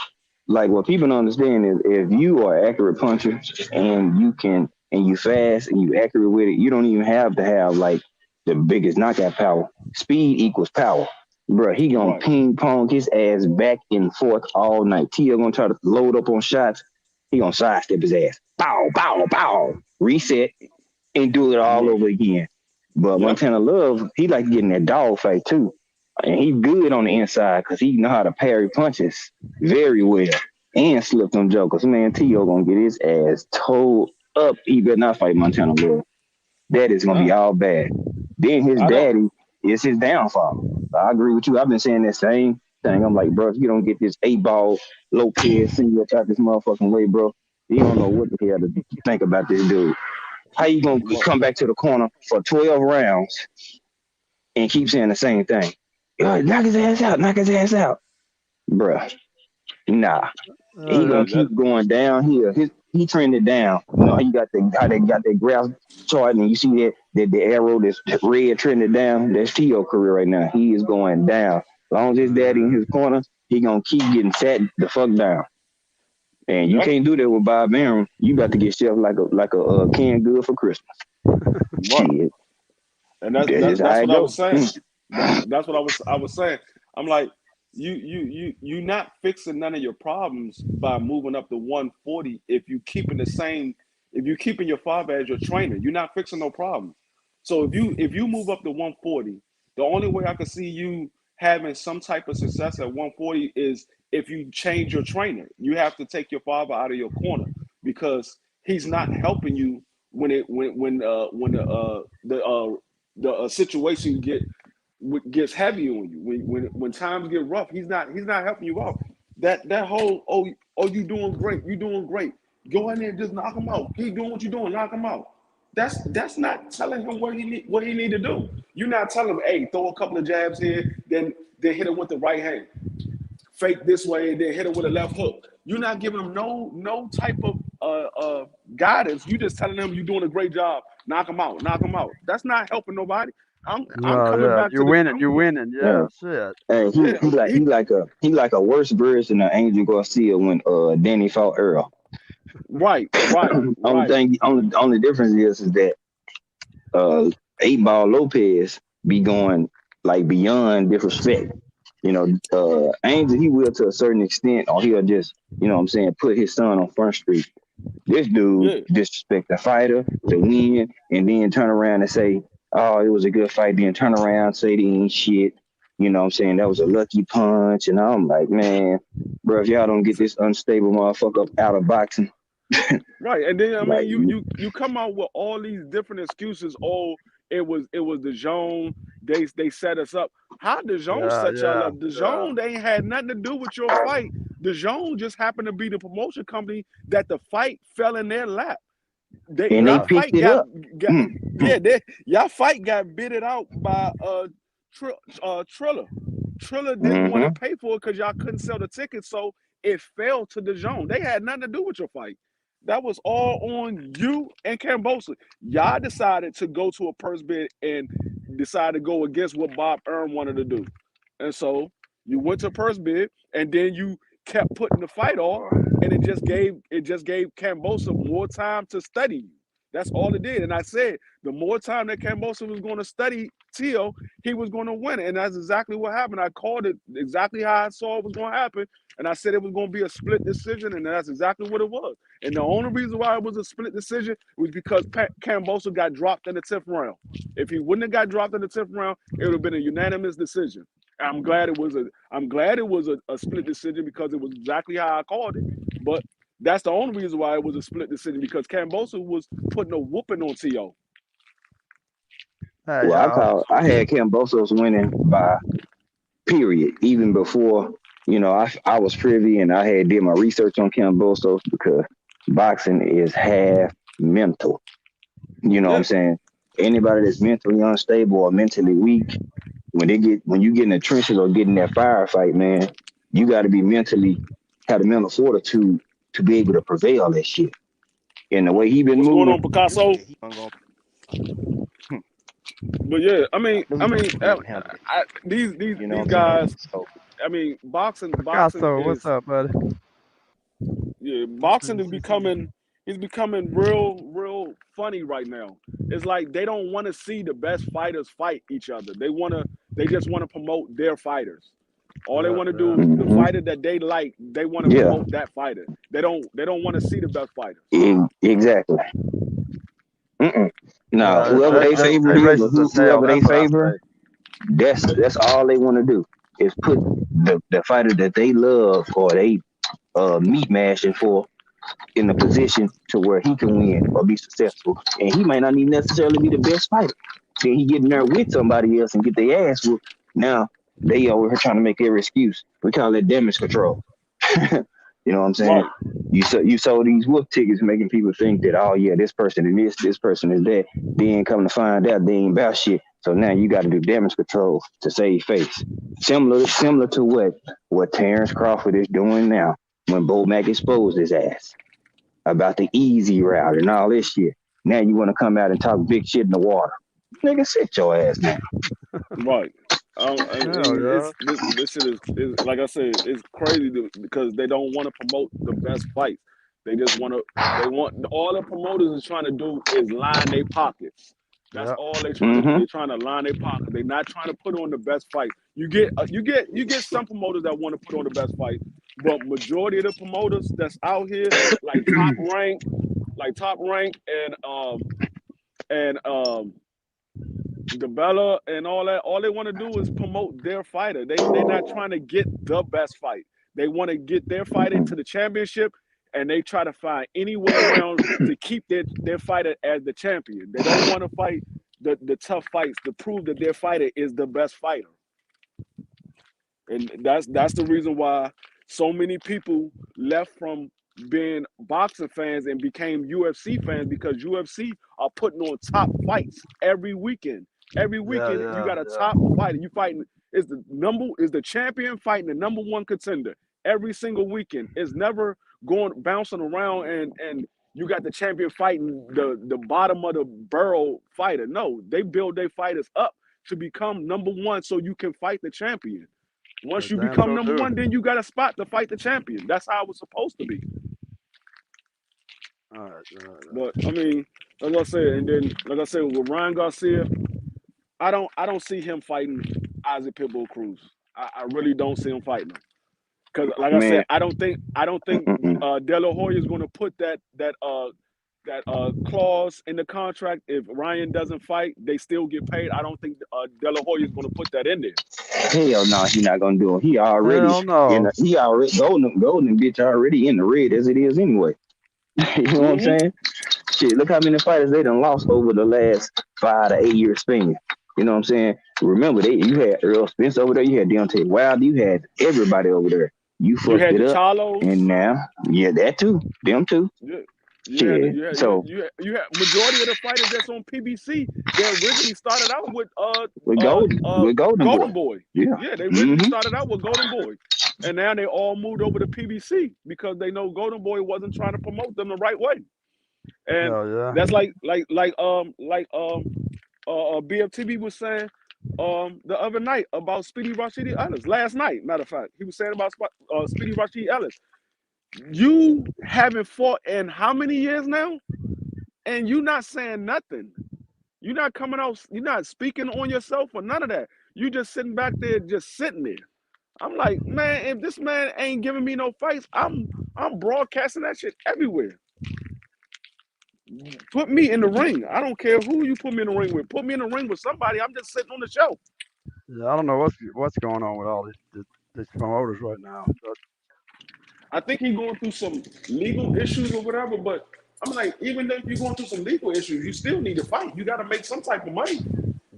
Like what people don't understand is if you are an accurate puncher and you fast and you accurate with it, you don't even have to have like the biggest knockout power. Speed equals power. Bro, he gonna Right. ping pong his ass back and forth all night. Tio gonna try to load up on shots. He gonna sidestep his ass. Bow, bow, bow. Reset and do it all Right. over again. But Yep. Montana Love, he like getting that dog fight too. And he good on the inside because he know how to parry punches very well and slip them jokers. Man, T.O. gonna get his ass towed up. He better not fight Montana Love. That is gonna be I, all bad. Then his I don't. daddy is his downfall. I agree with you. I've been saying that same thing. I'm like, bro, if you don't get this 8-ball Lopez senior out this motherfucking way, bro, you don't know what the hell to think about this dude. How you gonna Well, come back to the corner for 12 rounds and keep saying the same thing? Yo, knock his ass out, knock his ass out. Bruh, nah. He Yeah. gonna yeah, that keep going down here. He trended down. You know how you got how they got that graph chart and you see that the arrow that's red trending down. That's Tio career right now. He is going down. As long as his daddy in his corner, he gonna keep getting sat the fuck down. And you Yep. can't do that with Bob Arum. You about to get shelved like a canned good for Christmas. Right. Shit, And that's just how that's it what I go. was saying. That's what I was saying. I'm like, you not fixing none of your problems by moving up to 140 if you keeping the same, if you keeping your father as your trainer. You're not fixing no problems. So if you move up to 140, the only way I could see you having some type of success at 140 is if you change your trainer. You have to take your father out of your corner because he's not helping you when the situation gets heavy on you. When times get rough, he's not helping you out. That whole you doing great, you doing great. Go in there and just knock him out. Keep doing what you're doing, knock him out. That's not telling him what he need to do. You're not telling him, hey, throw a couple of jabs here, then hit him with the right hand. Fake this way, then hit him with a left hook. You're not giving him no type of guidance. You just telling him you're doing a great job. Knock him out, knock him out. That's not helping nobody. I'm Oh coming yeah, back to you're the winning. You're winning. Yeah. Yeah, shit. And yeah. he like a worse version of Angel Garcia when Danny fought Earl. Right, right, Only right. thing, only difference is that uh, 8 Ball Lopez be going like beyond disrespect. Angel, he will to a certain extent, or he'll just, what I'm saying, put his son on Front Street. This dude Yeah. disrespect the fighter to win, and then turn around and say, "Oh, it was a good fight." Then turn around and say they ain't shit. You know what I'm saying? That was a lucky punch, and I'm like, man, bro, if y'all don't get this unstable motherfucker up out of boxing, Right, and then I like, mean, you come out with all these different excuses. Oh, it was the zone. They set us up. How the zone Yeah, set y'all yeah, up? The yeah. zone they ain't had nothing to do with your fight. The zone just happened to be the promotion company that the fight fell in their lap. and they Y'all Yeah. picked fight it got up. got Mm, mm. yeah. Y'all fight got bidded out by Triller. Triller didn't want to Mm-hmm. pay for it because y'all couldn't sell the tickets, so it fell to the zone. They had nothing to do with your fight. That was all on you and Cambosa. Y'all decided to go to a purse bid and decided to go against what Bob Earn wanted to do. And so you went to purse bid and then you kept putting the fight off and it just gave Cambosa more time to study you. That's all it did. And I said the more time that Cambosa was going to study Tio, he was going to win it. And that's exactly what happened. I called it exactly how I saw it was going to happen. And I said it was going to be a split decision, and that's exactly what it was. And the only reason why it was a split decision was because Cambosa got dropped in the 10th round. If he wouldn't have got dropped in the 10th round, it would have been a unanimous decision. I'm glad it was a split decision because it was exactly how I called it. But that's the only reason why it was a split decision because Cambosa was putting a whooping on T.O. Hey, Well, y'all. I had Cambosos winning by period, even before I was privy and I had did my research on Cambosos because boxing is half mental. You know what I'm Yeah, saying? Anybody that's mentally unstable or mentally weak, when you get in the trenches or get in that firefight, man, you got to be mentally have the mental fortitude to be able to prevail that shit. And the way he been what's going moving, on, Picasso? He wasn't gonna. But yeah, I knew he wasn't gonna be able to handle it. You know these what I'm saying? guys. So I mean, boxing Picasso, what's is up, buddy? yeah, Good boxing to is see some. becoming real funny right now. It's like they don't want to see the best fighters fight each other. They just want to promote their fighters. All they Yeah, want to yeah. do, the mm-hmm, fighter that they like, they want to yeah, promote that fighter. They don't want to see the best fighters. exactly. Mm-mm. Now, Yeah, whoever they they favorite is, or racist as hell. whoever they That's what I favor, say. that's all they want to do is put the fighter that they love or they meat mashing for in a position to where he can win or be successful, and he might not even necessarily be the best fighter. Then he get in there with somebody else and get their ass whooped. Now they over here trying to make every excuse. We call it damage control. You know what I'm saying? Right. You sold these whoop tickets, making people think that, oh yeah, this person is this person is that. Then come to find out they ain't about shit. So now you got to do damage control to save face. Similar to what Terrence Crawford is doing now when Bo Mack exposed his ass about the easy route and all this shit. Now you want to come out and talk big shit in the water. Nigga, sit your ass down. Right. Hell it's this shit is like I said, it's crazy because they don't want to promote the best fights. They just want to. They want all the promoters is trying to do is line their pockets. That's yeah. all they're trying to do. They're trying to line their pockets. They're not trying to put on the best fight. You get some promoters that want to put on the best fight, but majority of the promoters that's out here, like top rank, and DeBella and all that, all they want to do is promote their fighter. They're not trying to get the best fight. They want to get their fighter to the championship, and they try to find any way around to keep their fighter as the champion. They don't want to fight the tough fights to prove that their fighter is the best fighter. And that's the reason why so many people left from being boxing fans and became UFC fans, because UFC are putting on top fights every weekend. Every weekend you got a top fighter. You fighting is the champion fighting the number one contender every single weekend. It's never going bouncing around and you got the champion fighting the bottom of the barrel fighter. No, they build their fighters up to become number one so you can fight the champion. Once you become number one, then you got a spot to fight the champion. That's how it was supposed to be. All right. But I mean, like I said, and then like I said with Ryan Garcia, I don't see him fighting Isaac Pitbull Cruz. I really don't see him fighting him. Because like I said, I don't think De La Hoya is going to put that clause in the contract. If Ryan doesn't fight, they still get paid. I don't think De La Hoya is going to put that in there. Hell no, he's not gonna do it. He already golden bitch already in the red as it is anyway. You know what I'm saying? Shit, look how many fighters they done lost over the last 5 to 8 year span. You know what I'm saying? Remember, you had Earl Spence over there, you had Deontay Wilder, you had everybody over there. You fucked it up, Charlos. And now, that too, them too. Yeah. You had majority of the fighters that's on PBC. They originally started out with Golden Boy. Yeah, they originally started out with Golden Boy, and now they all moved over to PBC because they know Golden Boy wasn't trying to promote them the right way. And that's like BFTB was saying the other night about Speedy Rashidi Ellis. Last night, matter of fact, he was saying about Speedy Rashidi Ellis. You haven't fought in how many years now? And you not saying nothing. You're not coming out, you're not speaking on yourself or none of that. You just sitting back there, just sitting there. I'm like, man, if this man ain't giving me no fights, I'm broadcasting that shit everywhere. Put me in the ring. I don't care who you put me in the ring with. Put me in the ring with somebody. I'm just sitting on the show. Yeah, I don't know what's going on with all these promoters right now. But I think he's going through some legal issues or whatever, but I'm like, even though you're going through some legal issues, you still need to fight. You got to make some type of money.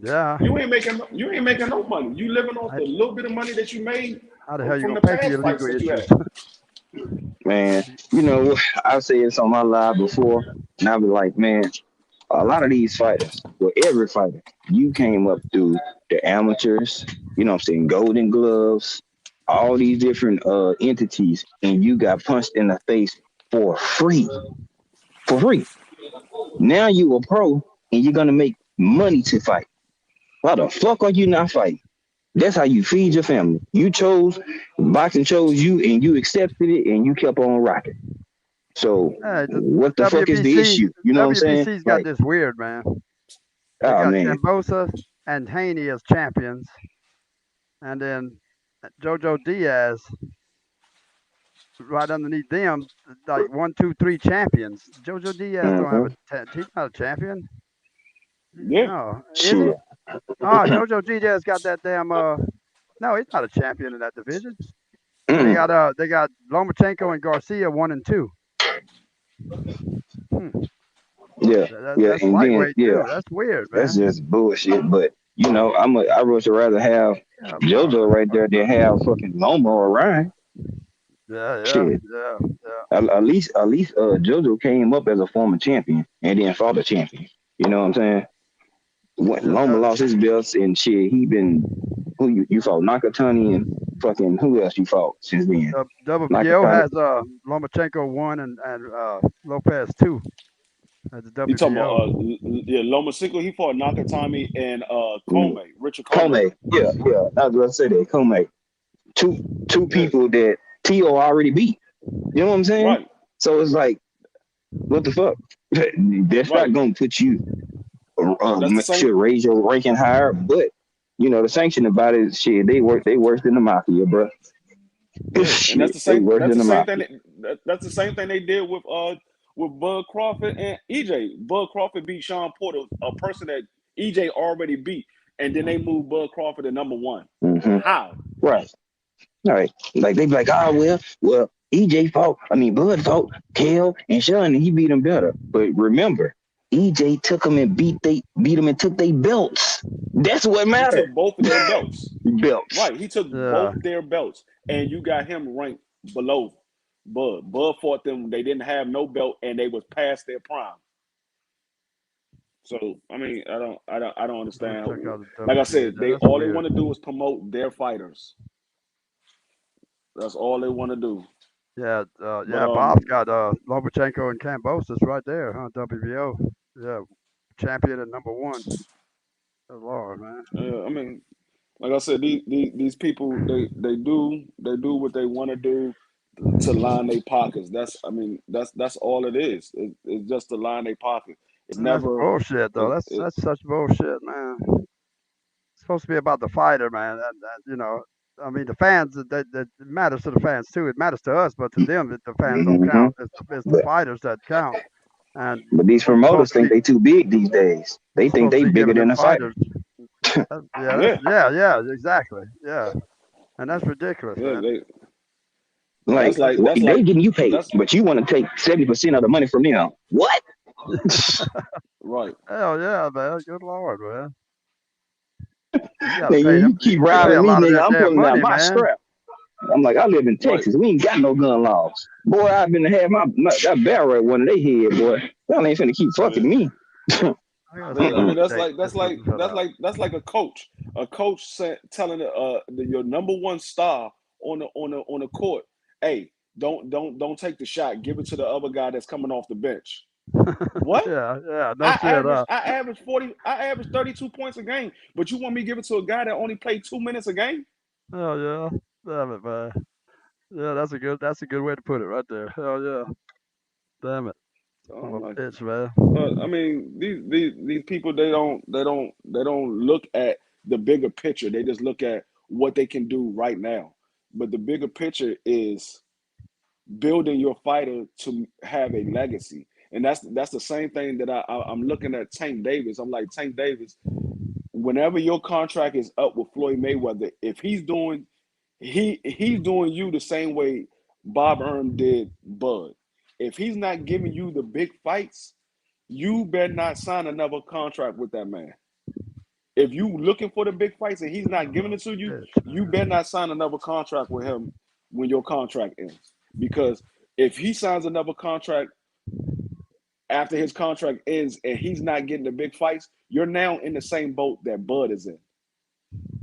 Yeah. You ain't making no money. You living off the little bit of money that you made. How the hell you gonna pay for your legal issues? Man, you know, I've said this on my live before, and I'll be like, man, a lot of these fighters, well, every fighter, you came up through the amateurs, you know what I'm saying, Golden Gloves, all these different entities, and you got punched in the face for free. For free. Now you a pro, and you're going to make money to fight. Why the fuck are you not fighting? That's how you feed your family. Boxing chose you, and you accepted it, and you kept on rocking. So what the fuck is the issue? You know what I'm saying? WBC's got this weird, man. They got Cambosa and Haney as champions, and then JoJo Diaz right underneath them, like 1, 2, 3 champions. JoJo Diaz don't have he's not a champion. Yeah. No, sure. JoJo Diaz got that damn no, he's not a champion in that division. They got Lomachenko and Garcia 1 and 2. Yeah, that's lightweight too. That's weird, man. That's just bullshit. But you know, I would rather have JoJo right there than have fucking Loma or Ryan. Yeah. At least JoJo came up as a former champion and then fought a champion. You know what I'm saying? When Loma lost his belts and shit, who you fought Nakatani and fucking who else you fought since then? WBO has Lomachenko 1 and Lopez 2. at the You talking WBO. about yeah, Lomachenko? He fought Nakatami and Mm, Richard Comey. Comey. Yeah, I was going to say that. Comey. Two Yeah, people that T.O. already beat. You know what I'm saying? right, So it's like, what the fuck? That's not right. going to put you, That's the same. should raise your ranking higher. But, the sanction about it, shit, they worse than the mafia, bro. Yeah, and Shit, they worse That's than the the same thing. mafia. That's the same thing they did with Bud Crawford and EJ. Bud Crawford beat Sean Porter, a person that EJ already beat, and then they moved Bud Crawford to number one. Mm-hmm. How? Right. All right. Like, they be like, well, EJ fought, Bud fought Kel and Sean, and he beat him better. But remember, EJ took him and beat him and took their belts. That's what He mattered. took both of their belts. Belts. Right. He took Yeah. both their belts, and you got him ranked below Bud. Bud fought them. They didn't have no belt, and they was past their prime. So I mean, I don't Bud understand. took out the Like I WBA. said, they That's all they weird. want to do is promote their fighters. That's all they want to do. Yeah, But Bob's got Lomachenko and Kambosos right there, huh? WBO. Yeah, champion at number one. Oh, Lord, man. I mean, like I said, these people they do what they want to do to line their pockets. That's all it is. It's just to line their pocket. It's And that's never bullshit, though. it, That's it that's such bullshit, man. It's supposed to be about the fighter, man. I mean, the fans. That it matters to the fans too. It matters to us, but to them, the fans don't Mm-hmm. count. It's the fighters that count. And But these you're promoters supposed to think be they too big these days. you're They think supposed they to be bigger giving than them the fighter. fighters. Yeah, yeah exactly. Yeah, and that's ridiculous, yeah man. Like, that's they like getting you paid, that's but you want to take 70% of the money from them. What? right. Hell yeah, man. Good Lord, man. You gotta pay Nigga, them. you keep You pay a robbing me, lot of nigga. that I'm damn pulling out money, my man. scrap. I'm like, I live in Right. Texas. We ain't got no gun laws. Boy, I've been to have that barrel at one of their head, boy. Y'all ain't finna keep Yeah. fucking me. I gotta I start mean, looking for that. that's like a coach. A coach telling your number one star on the court, hey, don't take the shot. Give it to the other guy that's coming off the bench. What? Yeah, no shit. I average 40. I average 32 points a game. But you want me to give it to a guy that only played 2 minutes a game? Oh yeah, damn it, man. Yeah, that's a good way to put it right there. Hell yeah, damn it, So I'm I'm a like, bitch, man. but I mean, these people they don't look at the bigger picture. They just look at what they can do right now. But the bigger picture is building your fighter to have a legacy. And that's the same thing that I'm looking at Tank Davis. I'm like, Tank Davis, whenever your contract is up with Floyd Mayweather, if he's doing you the same way Bob Earl did Bud. If he's not giving you the big fights, you better not sign another contract with that man. If you looking for the big fights and he's not I'm giving a it to you, bitch, you man. better not sign another contract with him when your contract ends. Because if he signs another contract after his contract ends and he's not getting the big fights, you're now in the same boat that Bud is in.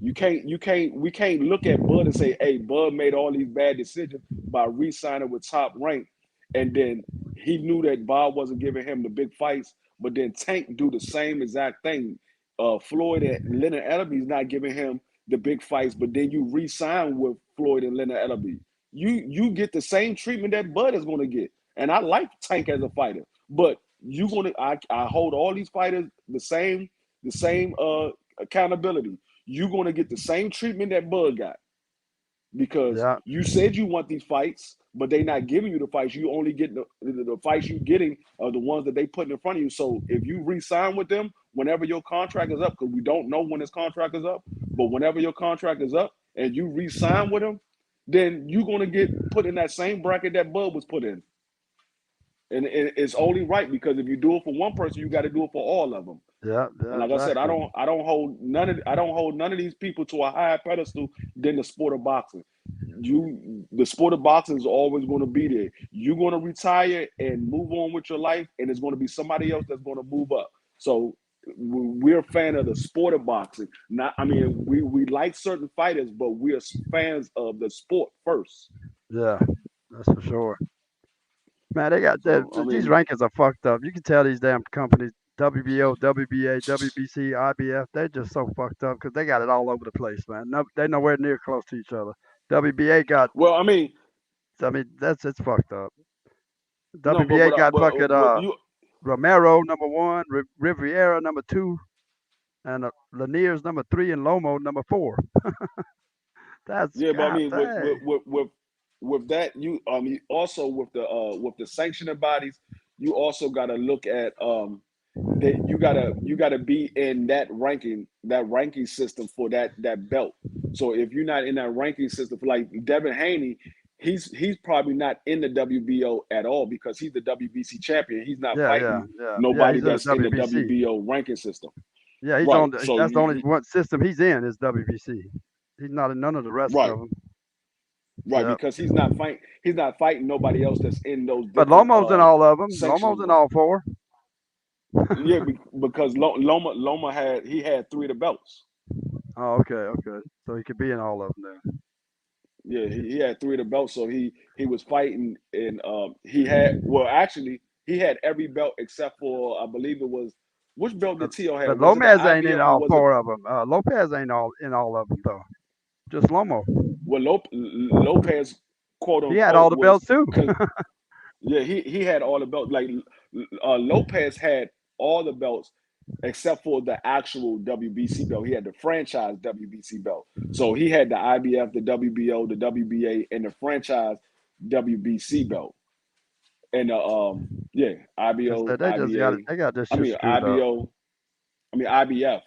We can't look at Bud and say, hey, Bud made all these bad decisions by re-signing with Top Rank, and then he knew that Bob wasn't giving him the big fights, but then Tank do the same exact thing. Floyd and Leonard Ellerby's not giving him the big fights, but then you re-sign with Floyd and Leonard Ellerby. You get the same treatment that Bud is going to get, and I like Tank as a fighter, but I hold all these fighters the same accountability. You're going to get the same treatment that Bud got because Yeah, you said you want these fights, but they're not giving you the fights. You only get the fights you're getting are the ones that they put in front of you. So if you re-sign with them, whenever your contract is up, because we don't know when his contract is up, but whenever your contract is up and you re-sign with them, then you're going to get put in that same bracket that Bud was put in. And it's only right because if you do it for one person, you got to do it for all of them. And like I said, exactly. I don't hold none of these people to a higher pedestal than the sport of boxing. The sport of boxing is always going to be there. You're going to retire and move on with your life, and it's going to be somebody else that's going to move up. So we're a fan of the sport of boxing. We like certain fighters, but we're fans of the sport first. Yeah, that's for sure. Man, they got that. So I These mean, rankings are fucked up. You can tell these damn companies, WBO, WBA, WBC, IBF, they're just so fucked up because they got it all over the place, man. No, they're nowhere near close to each other. WBA got, well, I mean, it's fucked up. no, WBA got fucking but you Romero #1, Riviera #2, and Lanier's #3, and Lomo #4. That's yeah, but I God mean, dang. with that, you also with the sanctioning bodies, you also got to look at that you gotta be in that ranking system for that belt. So if you're not in that ranking system, for like Devin Haney, he's probably not in the WBO at all because he's the WBC champion. He's not fighting Yeah. nobody He's in the that's in the WBC. WBO ranking system. Yeah, he's Right. on. So That's the only one system he's in is WBC. He's not in none of the rest right, of them. right, Yeah. because he's not fighting nobody else that's in those But different Lomo's in all of them. sanctioning Lomo's in ones. all 4. Yeah, because Loma had 3 of the belts. Oh, okay. So he could be in all of them then. Yeah, he had 3 of the belts, so he was fighting, and he had actually he had every belt except for I believe it was which belt did Tio But have? Was it the Lopez ain't in IBF or all was it 4 of them. Lopez ain't in all of them though. Just Lomo. well Lopez quote He had unquote all the belts was too. yeah he had all the belts like Lopez had all the belts except for the actual WBC belt. He had the franchise WBC belt. So he had the IBF, the WBO, the WBA, and the franchise WBC belt. And IBO, They just got it. IBA, They got this I shit mean screwed up. IBO, I mean IBF,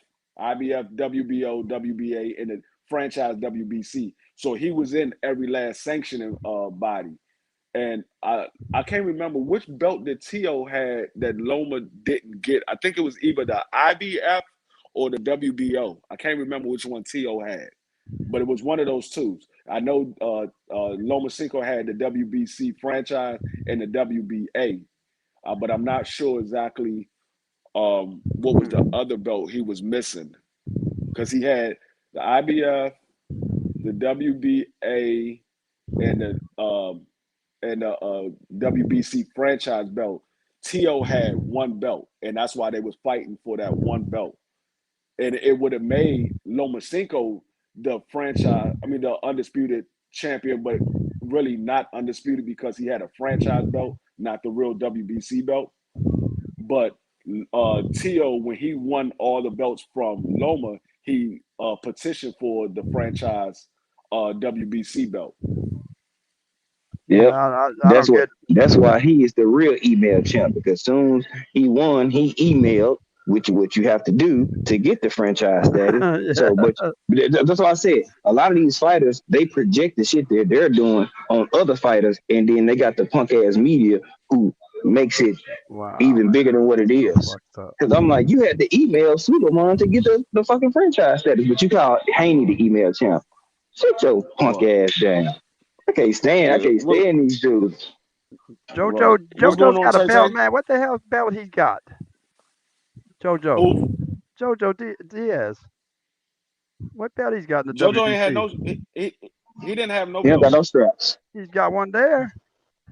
WBO, WBA, and the franchise WBC. So he was in every last sanctioning body. And I can't remember which belt that Tio had that Loma didn't get. I think it was either the IBF or the WBO. I can't remember which one Tio had, but it was one of those 2. I know Loma Cinco had the WBC franchise and the WBA, but I'm not sure exactly what was the other belt he was missing because he had the IBF, the WBA, and the WBC franchise belt. Tio had 1 belt, and that's why they was fighting for that 1 belt. And it would have made Lomachenko the the undisputed champion, but really not undisputed because he had a franchise belt, not the real WBC belt. But Tio, when he won all the belts from Loma, he petitioned for the franchise WBC belt. Yep. I That's don't what. get. That's why he is the real email champ. Because soon as he won, he emailed, which what you have to do to get the franchise status. So, but that's why I said a lot of these fighters they project the shit that they're doing on other fighters, and then they got the punk ass media who makes it even bigger than what it is. Because I'm like, you had to email Superman to get the fucking franchise status, but you call Haney the email champ. Shut your punk ass down. I can't stand these dudes. JoJo's got a belt, man. What the hell belt he got? Who? JoJo Diaz. What belt he's got in the JoJo WBC? ain't had no. He didn't have no. He don't got no straps. He's got one there.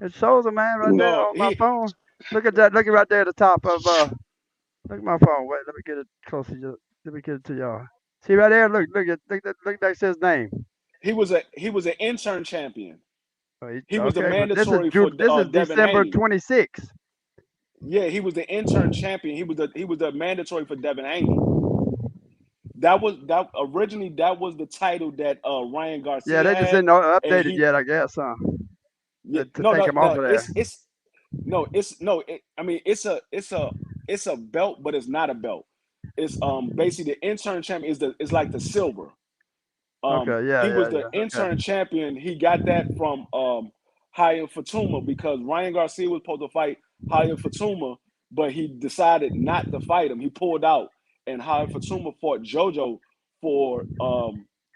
It shows him, man, right there on my phone. Look at that. Look right there at the top of. Look at my phone. Wait, let me get it closer. Let me get it to y'all. See right there. Look that says name. He was an intern champion. He was the but mandatory this is Devin December Haney. 26th. Yeah, he was the intern champion. He was the mandatory for Devin Haney. That originally was the title that Ryan Garcia Yeah, they just didn't update it yet, I guess. Yeah, to take him off of there. It's a belt, but it's not a belt. It's basically the intern champion is like the silver. He was the intern champion. He got that from Ryan Fatuma because Ryan Garcia was supposed to fight Ryan Fatuma, but he decided not to fight him. He pulled out, and Ryan Fatuma fought JoJo for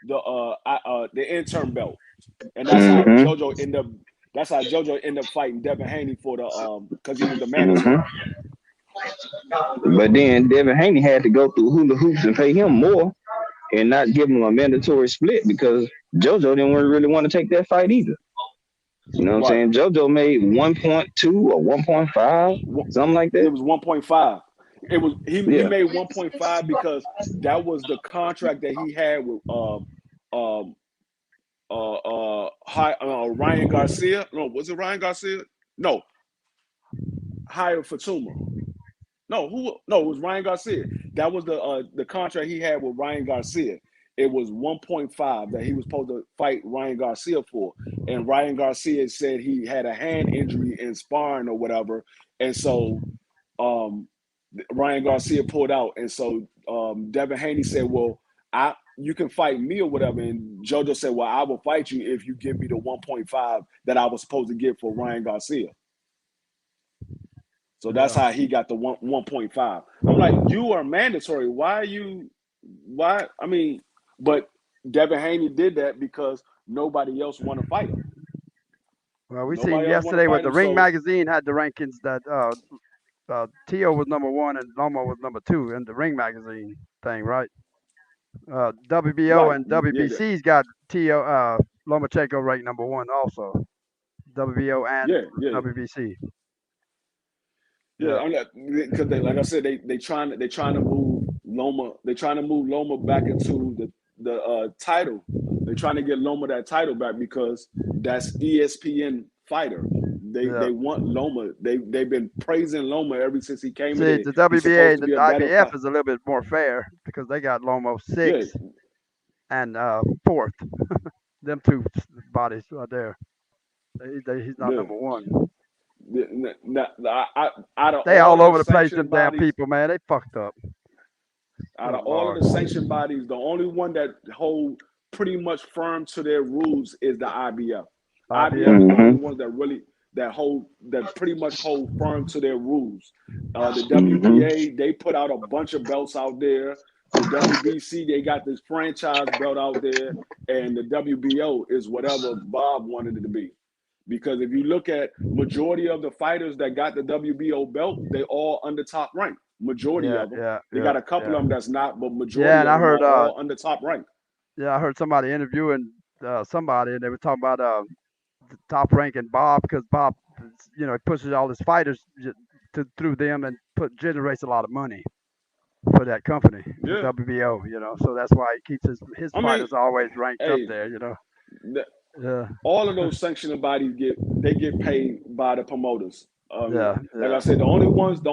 the intern belt, and that's how JoJo ended up. That's how JoJo ended up fighting Devin Haney for the because he was the mandatory. But then Devin Haney had to go through hula hoops and pay him more and not give him a mandatory split because JoJo didn't really want to take that fight either. You know what Right. I'm saying? JoJo made 1.2 or 1.5, something like It that. was 1.5. It was he Yeah. made 1.5 because that was the contract that he had with um Ryan Garcia. No, was it Ryan Garcia? No, hired Fatuma. No, it was Ryan Garcia. That was the contract he had with Ryan Garcia. It was 1.5 that he was supposed to fight Ryan Garcia for. And Ryan Garcia said he had a hand injury in sparring or whatever. And so um, Ryan Garcia pulled out. And so Devin Haney said, well, you can fight me or whatever. And JoJo said, well, I will fight you if you give me the 1.5 that I was supposed to get for Ryan Garcia. So that's how he got the 1.5. I'm like, you are mandatory. Why? I mean, but Devin Haney did that because nobody else want to fight him. Well, we seen yesterday with the Ring magazine had the rankings that Tio was number 1 and Loma was number 2 in the Ring magazine thing, right? WBO Right. and WBC's got Tio Lomachenko ranked number 1 also. WBO and WBC. Yeah, because like I said, they trying to move Loma. They trying to move Loma back into the title. They're trying to get Loma that title back because that's ESPN fighter. They want Loma. They've been praising Loma ever since he came in. The WBA and the IBF is a little bit more fair because they got Loma 6th and 4th. Them two bodies right there. He's not number 1. They all over the place, them damn people, man. They fucked up. Out of all of the sanctioned bodies, the only one that hold pretty much firm to their rules is the IBF. IBF is the only one that pretty much hold firm to their rules. The WBA, they put out a bunch of belts out there. The WBC, they got this franchise belt out there, and the WBO is whatever Bob wanted it to be. Because if you look at majority of the fighters that got the WBO belt, they all under top rank. Majority of them. They got a couple of them that's not, but majority of them are all under top rank. Yeah, I heard somebody interviewing somebody, and they were talking about the top ranking Bob because Bob, pushes all his fighters through them and generates a lot of money for that company, the WBO. So that's why he keeps his fighters always ranked up there. All of those sanctioning bodies get paid by the promoters. Like I said, the only ones that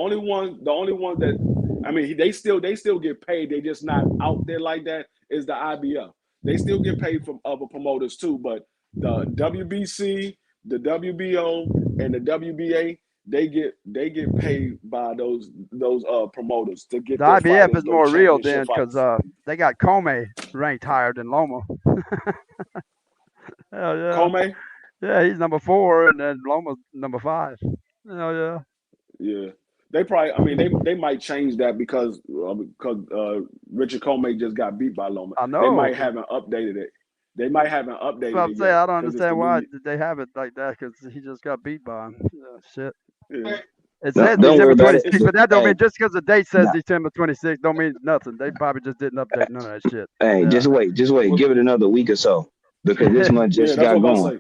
they still get paid. They just not out there like that is the IBF. They still get paid from other promoters too, but the WBC, the WBO, and the WBA, they get paid by those promoters to get. The IBF is more real then because they got Comey ranked higher than Loma. Hell yeah. Comey? Yeah, he's number 4 and then Loma's number 5. Hell yeah. Yeah. They probably they might change that because Richard Comey just got beat by Loma. I know. They might haven't updated it. They might haven't updated it. Yet, I don't understand why they have it like that because he just got beat by him. Shit. Yeah. It says December 26th, but that don't mean just because the date says December 26th don't mean nothing. They probably just didn't update none of that shit. Hey, just wait. Give it another week or so because this month just got going.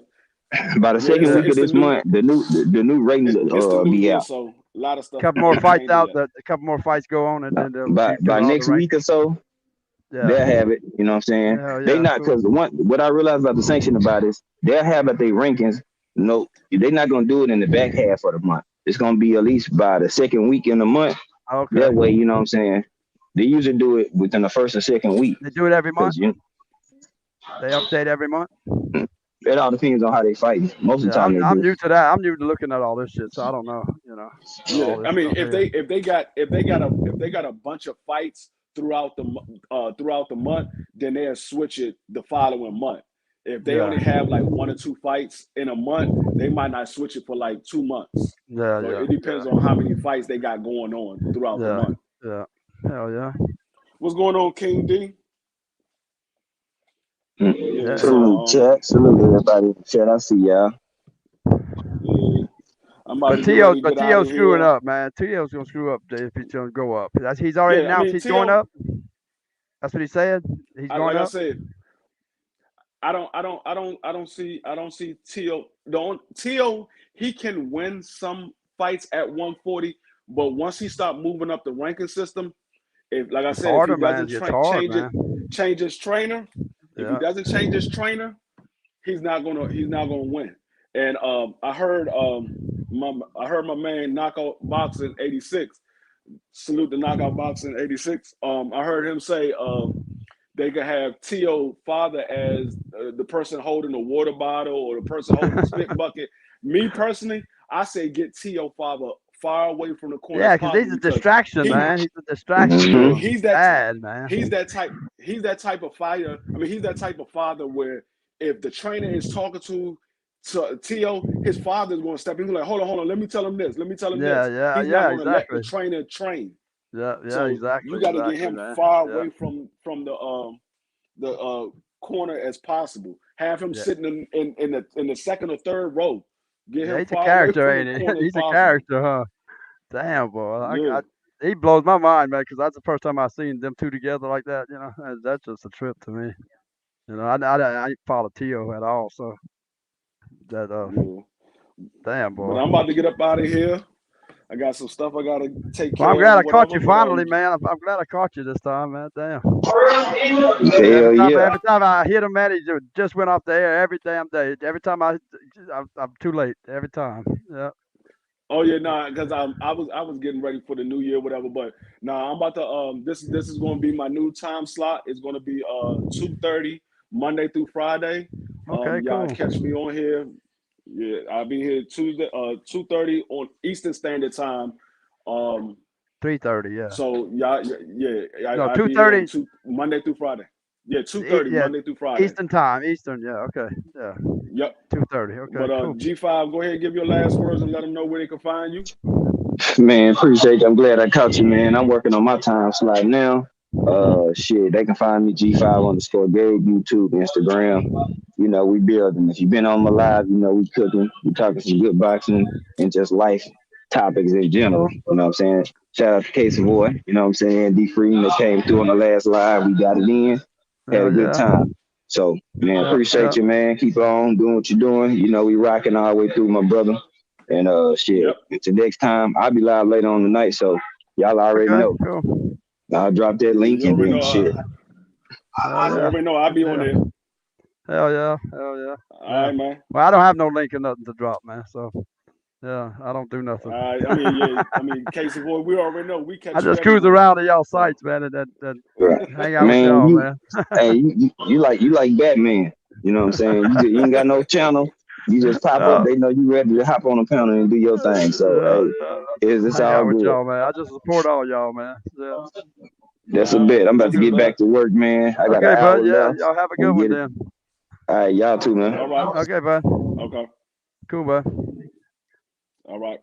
By the second week of this month, the new ratings will be out. So a lot of stuff. Couple more fights out. A couple more fights go on, and then by next week or so, they'll have it. You know what I'm saying? They not because what I realized about the sanction about is they'll have at their rankings. No, they're not gonna do it in the back half of the month. It's gonna be at least by the second week in the month. Okay. That way, you know what I'm saying. They usually do it within the first or second week. They do it every month. They update every month. It all depends on how they fight. Most of the time, I'm new to that. I'm new to looking at all this shit, so I don't know. Yeah, I mean, if they got a bunch of fights throughout the month, then they'll switch it the following month. If they only have like 1 or 2 fights in a month, they might not switch it for like 2 months. It depends on how many fights they got going on throughout the month. Yeah. Hell yeah. What's going on, King D? Salute everybody. Chat, I see y'all. Yeah. But Tio's screwing up, man. Tio's gonna screw up if he's gonna go up. He's already announced he's going up. That's what he said. He's going up. see Tio. Tio, he can win some fights at 140, but once he start moving up the ranking system, if like I It's said, if he harder, man. doesn't It's hard, man. change his trainer, if he Yeah. doesn't change his trainer, he's not gonna win. And I heard my man Knockout Boxing 86. Salute the Knockout Boxing 86. I heard him say they could have Tio father as the person holding the water bottle or the person holding the spit bucket. Me personally, I say get Tio father far away from the corner. Yeah, because he's a distraction, man. He's a distraction. Yeah, he's that man. He's that type of fighter. I mean, he's that type of father where if the trainer is talking to Tio, his father's going to step in. He's like, hold on, let me tell him this. Let me tell him this. He's not going to let the trainer train. So exactly. You got to get him far away from the corner as possible. Have him sitting in the second or third row. Get him he's far a character, away from ain't the he? corner He's as a character, huh? Damn, boy. He blows my mind, man, because that's the first time I seen them two together like that. You know, and that's just a trip to me. You know, I ain't follow Tio at all, so that damn, boy. But I'm about to get up out of here. I got some stuff I gotta take care of. I'm glad of. I caught you finally, man. I'm glad I caught you this time, man. Damn. Every time I hit him, man, he just went off the air every damn day. Every time I'm too late. Every time. Yeah. Oh yeah, because I was getting ready for the new year, whatever. But I'm about to this is going to be my new time slot. It's going to be 2:30 Monday through Friday. Okay, y'all cool. catch me on here. Yeah, I'll be here Tuesday 2:30 on Eastern Standard Time. 3:30, yeah. So y'all, no, 2:30 Monday through Friday. Yeah, 2:30 Monday through Friday. Eastern time. Eastern, yeah. Okay, yeah. Yep. 2:30. Okay. But cool. G5, go ahead and give your last words and let them know where they can find you. Man, appreciate you. I'm glad I caught you, man. I'm working on my time slot now. They can find me G5_Gabe, YouTube, Instagram. You know, we building. If you've been on my live, you know, we cooking, we talking some good boxing and just life topics in general. You know what I'm saying? Shout out to Casey Boy, you know what I'm saying? D Freeman that came through on the last live. We got it in. Had a good time. So, man, appreciate you, man. Keep on doing what you're doing. You know, we rocking all the way through, my brother. And until next time, I'll be live later on tonight. So y'all already know. Cool. I'll drop that link and then shit. You already know I'll be on there. Hell yeah. All right, man. Well, I don't have no link or nothing to drop, man. So yeah, I don't do nothing. I mean, Casey Boy, we already know we catch. I just cruise around to y'all sites, man, and hang out with y'all, man. Hey, you like Batman. You know what I'm saying? You ain't got no channel. You just pop up. They know you ready to hop on the counter and do your thing. So it's all good. With y'all, man. I just support all y'all, man. Yeah. That's a bit. I'm about to get back to work, man. I got an hour left. Y'all have a good one then. All right, y'all too, man. All right. Okay, bud. Okay. Cool, bud. All right.